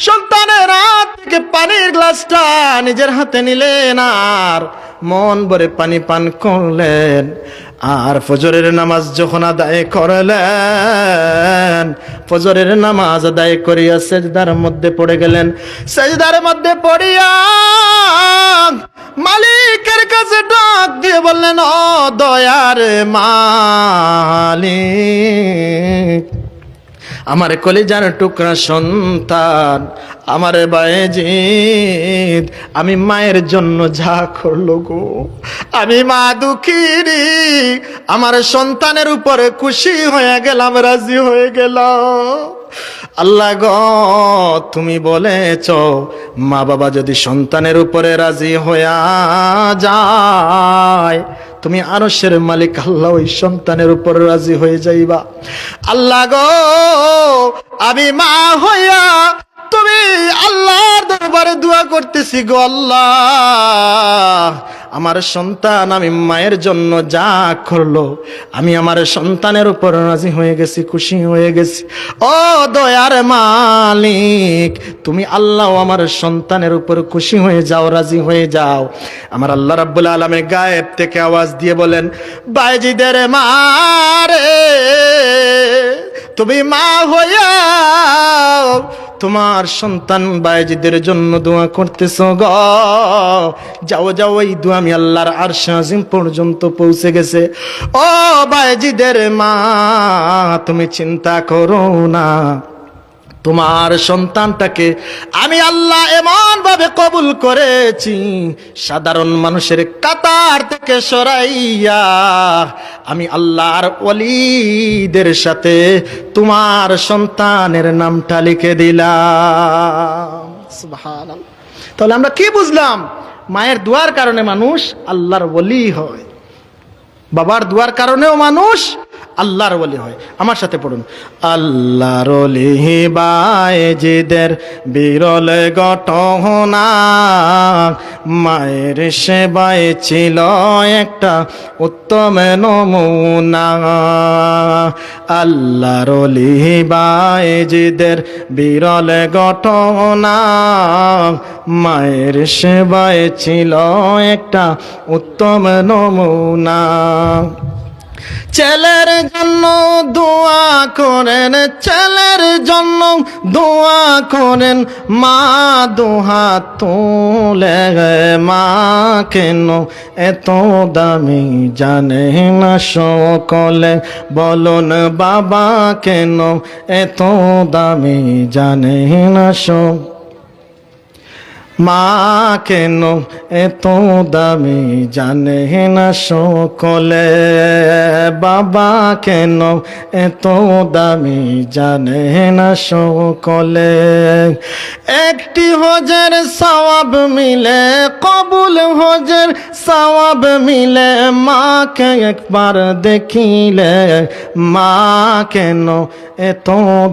সন্তানের হাত থেকে পানির গ্লাসটা নিজের হাতে নিলেন আর মন ভরে পানি পান করলেন। আর ফজরের নামাজ যখন আদায় করলেন, ফজরের নামাজ আদায় করিয়া সেজদার মধ্যে পড়ে গেলেন। সেজদার মধ্যে পড়িয়া মালিকের কাছে ডাক দিয়ে বললেন, ও দয়ার মালিক, আমার কলিজার টুকরা সন্তান, আমার বায়েজিদ, আমি মায়ের জন্য যা করলো গো, আমি মা দুঃখিনী, আমার সন্তানের উপরে খুশি হয়ে গেলাম, রাজি হয়ে গেলাম। আল্লাহ গো, তুমি বলেছ মা বাবা যদি সন্তানের উপরে রাজি হইয়া যায়, তুমি আরশের মালিক আল্লাহ ওই সন্তানের উপর রাজি হয়ে যাইবা। আল্লাহ গো, আমি মা হইয়া তুমি আল্লাহর দরবারে দোয়া করতেছি গো আল্লাহ, আমার সন্তান আমি মায়ের জন্য যা করলো, আমি আমার সন্তানের উপর রাজি হয়ে গেছি, খুশি হয়ে গেছি। ও দয়ার মালিক, তুমি আল্লাহ আমার সন্তানের উপর খুশি হয়ে যাও, রাজি হয়ে যাও। আমার আল্লাহ রাব্বুল আলামিন গায়েব থেকে আওয়াজ দিয়ে বলেন, বায়েজিদের মা রে, তুমি মা হইয়া তোমার সন্তান বায়েজিদের জন্য দোয়া করতেছ গো, যাও যাও, ওই দোয়া আমি আল্লাহর আরশ আজিম পর্যন্ত পৌঁছে গেছে। ও বায়েজিদের মা, তুমি চিন্তা করো না, তোমার সন্তানটাকে আমি আল্লাহ এমন ভাবে কবুল করেছি, সাধারণ মানুষের কাতার থেকে সরাইয়া আমি আল্লাহর ওলিদের সাথে তোমার সন্তানের নামটা লিখে দিলাম। সুবহানাল্লাহ। তাহলে আমরা কি বুঝলাম? মায়ের দুয়ার কারণে মানুষ আল্লাহর ওলি হয়, বাবার দুয়ার কারণেও মানুষ আল্লাহর ওলি হয়। আমার সাথে পড়ুন, আল্লাহর ওলি বায়েজিদের বিরল ঘটনা, মায়ের সেবায় ছিল একটা উত্তম নমুনা। আল্লাহর ওলি বায়েজিদের বিরল ঘটনা, মায়ের সেবায় ছিল একটা উত্তম নমুনা। ছেলের জন্য দোয়া করেন, ছেলের জন্য দোয়া করেন, মা দুহাত তুলে, মা কেন এত দামি জানে না সকলে, বলুন বাবা কেন এত দামি জানে না সকলে, মা কেন এত দামি জানে না সকলে, বাবা কেন এত দামি জানে না সকলে। একটি হজের সওয়াব মিলে, কবুল হজের সওয়াব মিলে, মাকে একবার দেখিলে, মা কেন এত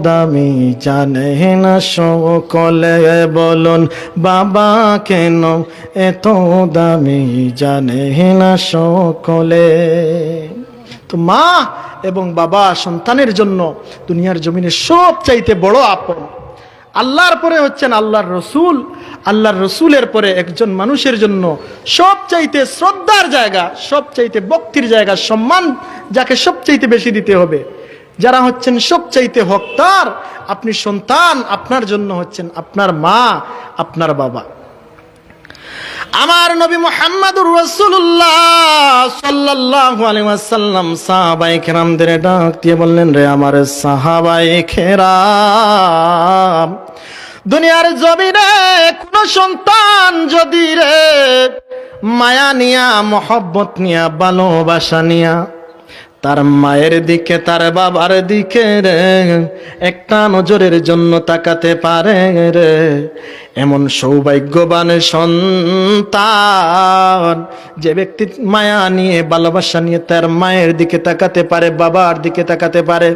দামি জানে না সকলে, বলুন বাবা কেন এত দামি জানে না সকলে। তো মা এবং বাবা সন্তানের জন্য দুনিয়ার জমিনে সব চাইতে বড় আপন। আল্লাহর পরে হচ্ছেন আল্লাহর রসুল, আল্লাহর রসুলের পরে একজন মানুষের জন্য সবচাইতে শ্রদ্ধার জায়গা, সবচাইতে ভক্তির জায়গা, সম্মান যাকে সবচাইতে বেশি দিতে হবে, যারা হচ্ছেন সবচাইতে হকদার, আপনি সন্তান, আপনার জন্য হচ্ছেন আপনার মা, আপনার বাবা। আমার নবী মুহাম্মদুর রাসূলুল্লাহ সাল্লাল্লাহু আলাইহি ওয়াসাল্লাম সাহাবায়ে কেরামদের ডাক দিয়ে বললেন, রে আমার সাহাবায়ে কেরাম, দুনিয়ার জমিনে কোন সন্তান যদি রে মায়া নিয়া, মহব্বত নিয়া, ভালোবাসা নিয়া তার মায়ের দিকে, তার বাবার দিকে রে একটা নজরের জন্য তাকাতে পারে রে, এমন সৌভাগ্যবান সন্তান যে ব্যক্তি মায়া নিয়ে, ভালোবাসা নিয়ে তার মায়ের দিকে তাকাতে পারে, বাবার দিকে তাকাতে পারে।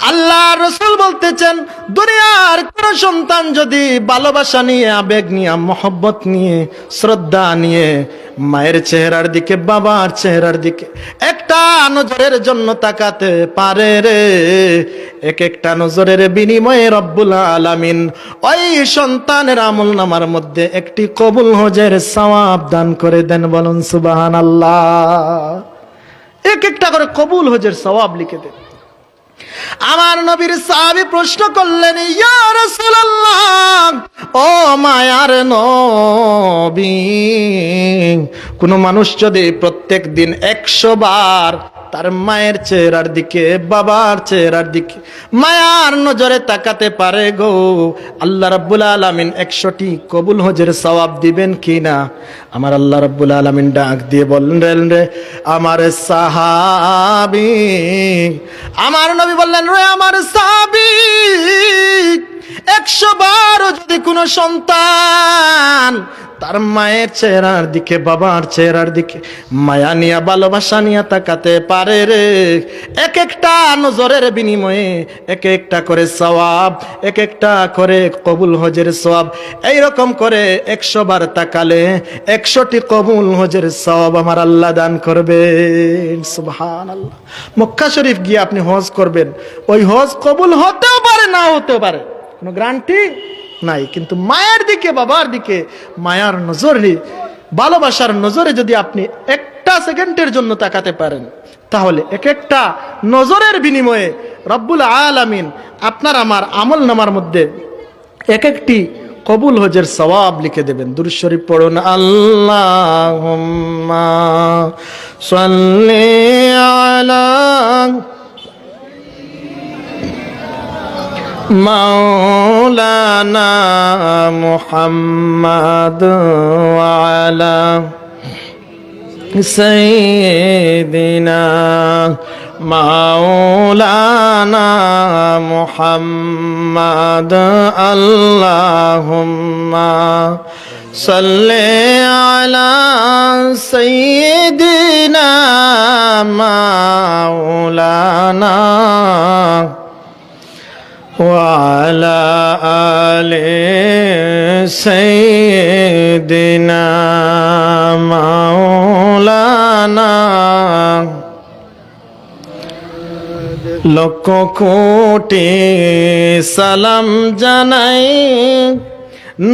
আল্লাহ রাসূল বলতেছেন, দুনিয়ার কোন সন্তান যদি ভালোবাসা নিয়ে, আবেগ নিয়ে, মহব্বত নিয়ে, শ্রদ্ধা নিয়ে মায়ের চেহারার দিকে, বাবার চেহারার দিকে একটা নজরের জন্য তাকাতে পারে রে, এক একটা নজরের বিনিময়ে রব্বুল আলামিন ওই সন্তানের আমলনামার মধ্যে একটি কবুল হজের সওয়াব দান করে দেন। বলুন সুবহানাল্লাহ। এক একটা করে কবুল হজের সওয়াব লিখে দেন। আমার নবীর সাহাবী প্রশ্ন করলেন, ইয়া রাসূলুল্লাহ, ও মায়ার নবী, কোন মানুষ যদি প্রত্যেক দিন 100 বার তার মায়ের চেহারার দিকে, বাবার চেহারার দিকে মায়ার নজরে তাকাতে পারে গো, আল্লাহ রাব্বুল আলামিন 100টি কবুল হজের সওয়াব দিবেন কিনা? আমার আল্লাহ রাব্বুল আলামিন ডাক দিয়ে বললেন, রে আমার সাহাবী, আমার নবী বললেন, রে আমার সাহাবী, 100 বারও যদি কোনো সন্তান তার মায়ের চেহারার দিকে, বাবার চেহারার দিকে মায়া নিয়া, ভালোবাসা নিয়া তাকাতে পারে রে, এক একটা নজরের বিনিময়ে এক একটা করে সওয়াব, এক একটা করে কবুল হজের সওয়াব, এইরকম করে 100 বার তাকালে 100টি কবুল হজের সওয়াব আমার আল্লাহ দান করবেন। সুবহানাল্লাহ। মক্কা শরীফ গিয়ে আপনি হজ করবেন, ওই হজ কবুল হতেও পারে, না হতেও পারে, কোনো গ্যারান্টি নাই। কিন্তু মায়ের দিকে, বাবার দিকে মায়ার নজরে, ভালোবাসার নজরে যদি আপনি একটা সেকেন্ডের জন্য তাকাতে পারেন, তাহলে এক একটা নজরের বিনিময়ে রব্বুল আলামিন আপনার আমার আমল নামার মধ্যে এক একটি কবুল হজের সওয়াব লিখে দেবেন। দুরূদ শরীফ পড়ুন, আল্লাহুম্মা সাল্লি আলা মাওলানা মুহাম্মাদ ওয়া আলা সাইয়্যিদিনা মাওলানা মুহাম্মাদ, আল্লাহুম্মা সাল্লি আলা সাইয়্যিদিনা মাওলানা وعلى آل سيدنا مولانا। লক্ষ কোটি সালাম জানাই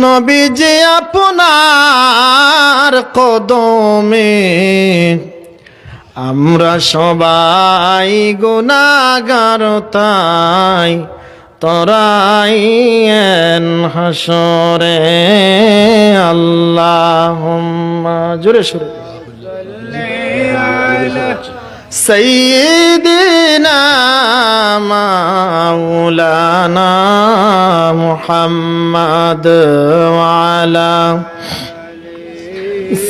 নবীজি আপনার কদমে, আমরা সবাই গুনাহগার, তাই তরাইয়েন হাসরে। আল্লাহুম্মা, জোরে সুরে, সাইয়্যিদিনা মাওলানা মুহাম্মাদ ওয়া আলা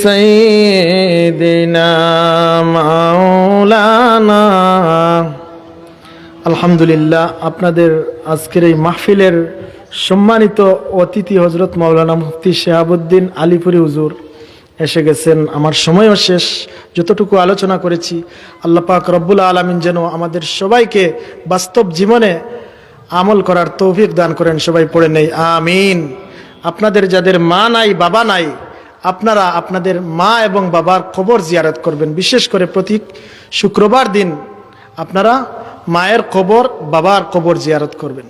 সাইয়্যিদিনা মাওলানা। আলহামদুলিল্লাহ, আপনাদের আজকের এই মাহফিলের সম্মানিত অতিথি হযরত মাওলানা মুফতি শিহাবুদ্দিন আলীপুরি হুজুর এসে গেছেন। আমার সময়ও শেষ, যতটুকু আলোচনা করেছি আল্লাহ পাক রব্বুল আলামিন যেন আমাদের সবাইকে বাস্তব জীবনে আমল করার তৌফিক দান করেন। সবাই পড়ে নেই আমিন। আপনাদের যাদের মা নাই, বাবা নাই, আপনারা আপনাদের মা এবং বাবার কবর জিয়ারত করবেন। বিশেষ করে প্রতি শুক্রবার দিন আপনারা মায়ের কবর, বাবার কবর জিয়ারত করবেন।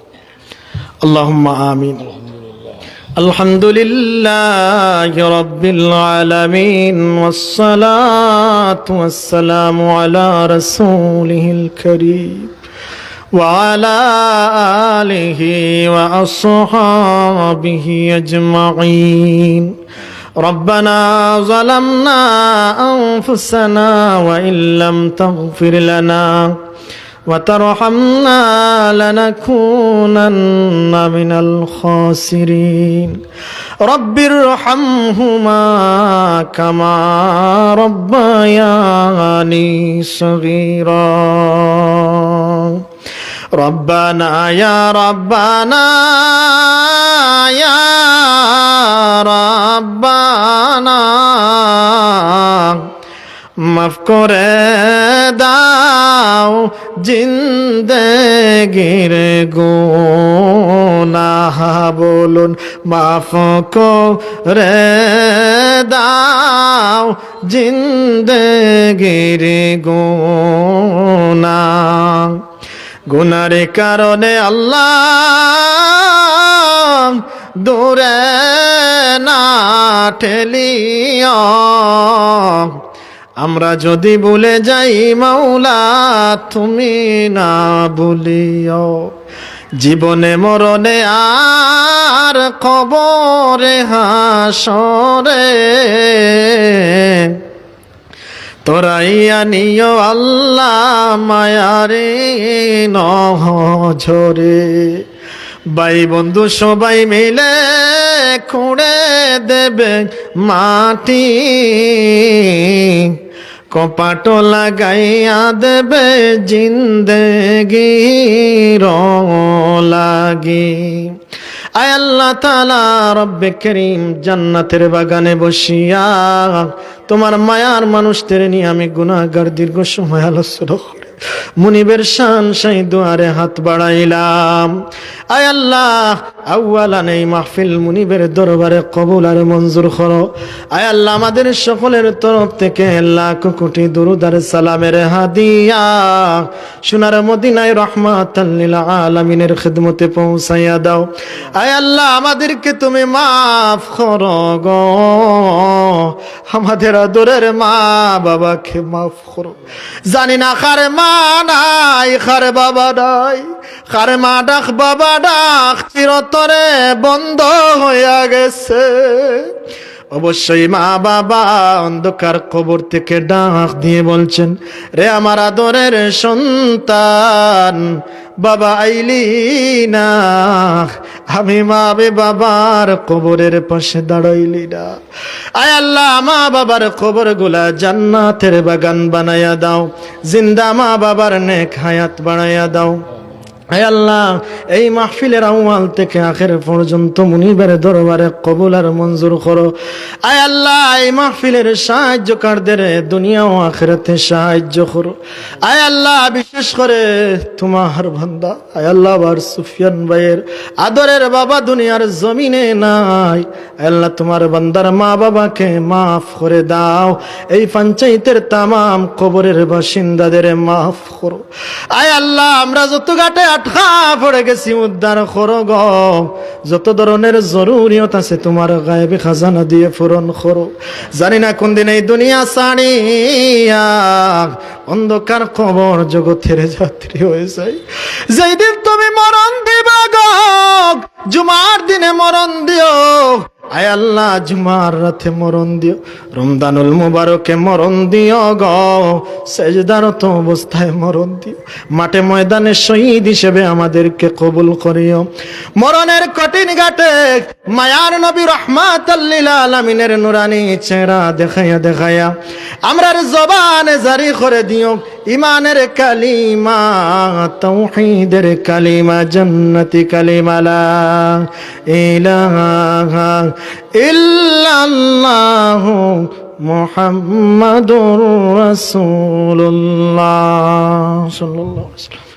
আল্লাহুম্মা আমিন। আলহামদুলিল্লাহি রাব্বিল আলামিন, ওয়াসসালাতু ওয়াসসালামু আলা রাসূলিহিল কারীম ওয়া আলা আলিহি ওয়া আসহাবিহি আজমাইন। ربنا ظلمنا أنفسنا وإن لم تغفر لنا وترحمنا لنكونن من الخاسرين رب ارحمهما كما ربياني صغيرا ربنا يا ربنا يا ربنا মাফ করে দাও জিন্দেগির গুনাহ, বলুন মাফ করে দাও জিন্দেগির গুনাহ। গুনার কারণে আল্লাহ দূরে না ঠেলিও, আমরা যদি ভুলে যাই মাওলা তুমি না ভুলিও। জীবনে মরণে আর কবরে হাসরে তোরাইয়া নিও আল্লাহ মায়ারে নজরে, ভাই বন্ধু সবাই মিলে খুঁড়ে দেবে মাটি, কপাট লাগাইয়া দেবে জিন্দেগির লাগি। আয় আল্লাহ তাআলা রব্বে করিম, জান্নাতের বাগানে বসিয়া তোমার মায়ার মানুষদের নিয়ে আমি গুনাহগার দীর্ঘ সময় আলোচনা করে মুনিবের শান সেই দুয়ারে হাত বাড়াইলাম। আয় আল্লাহ, আউয়ালান এই মাহফিল মুনিবের দরবারে কবুল আর মঞ্জুর করো। আয় আল্লাহ, আমাদের সকলের তরফ থেকে লাখ কোটি দুরূদ আর সালামের হাদিয়া সোনার মদিনায় রহমাতাল লিল আলামিনের খিদমতে পৌঁছাইয়া দাও। আয় আল্লাহ, আমাদেরকে তুমি মাফ করো গো, আমাদের আদরের মা বাবাকে মাফ করো। জানি না কারে মা নাই, কারে বাবা নাই, কারে মা ডাক বাবা ডাক চিরতরে বন্ধ হইয়া গেছে। অবশ্যই মা বাবা অন্ধকার কবর থেকে ডাক দিয়ে বলছেন, রে আমার আদরের সন্তান, বাবা আইলি না, আমি মা বাবার কবরের পাশে দাঁড়াইলি না। আয় আল্লাহ, মা বাবার কবর গুলা জান্নাতের বাগান বানাইয়া দাও, জিন্দা মা বাবার নেক হায়াত বানাইয়া দাও। আয় আল্লাহ, এই মাহফিলের আউয়াল থেকে আখের পর্যন্ত মুনিবের দরবারে কবুল আর মঞ্জুর করো। আয় আল্লাহ, এই মাহফিলের সাহায্যকারদের দুনিয়া ও আখিরাতে সাহায্য করো। আয় আল্লাহ, বিশেষ করে তোমার বান্দা আয় আল্লাহ বার সুফিয়ান ভাইয়ের আদরের বাবা দুনিয়ার জমিনে নাই। আয় আল্লাহ, তোমার বান্দার মা বাবাকে মাফ করে দাও। এই পঞ্চায়েতের তামাম কবরের বাসিন্দাদের মাফ করো। আয় আল্লাহ, আমরা যত ঘাটে আটকা পড়ে গেছি উদ্ধার করো গো, যত ধরনের জরুরিয়ত আছে তোমার গায়েবী খাজানা দিয়ে পূরণ করো। জানি না কোন দিন এই দুনিয়া ছাড়িয়া অন্ধকার কবর জগতের যাত্রী হয়ে যায়। যেই দিন তুমি মরণ দিবা গো, জুমার দিনে মরণ দিও। আয় আল্লাহ, জুমার রাতে মরণ দিও, রমজানুল মুবারকে মরণ দিও গো, সেজদারত অবস্থায় মরণ দিও। মাঠে ময়দানে শহীদ হিসেবে আমাদেরকে কবুল করিও। মরণের কঠিন ঘাটে মায়ার নবী রহমাতাল লিল আলামিনের নুরানি চেহারা দেখাইয়া দেখাইয়া আমরার জবানে জারি করে দিও ইমানের কালিমা, তাওহীদের কালিমা, জান্নাতি কালিমা, লা ইলাহা ইল্লাল্লাহু মুহাম্মাদুর রাসূলুল্লাহ সাল্লাল্লাহু আলাইহি ওয়াসাল্লাম।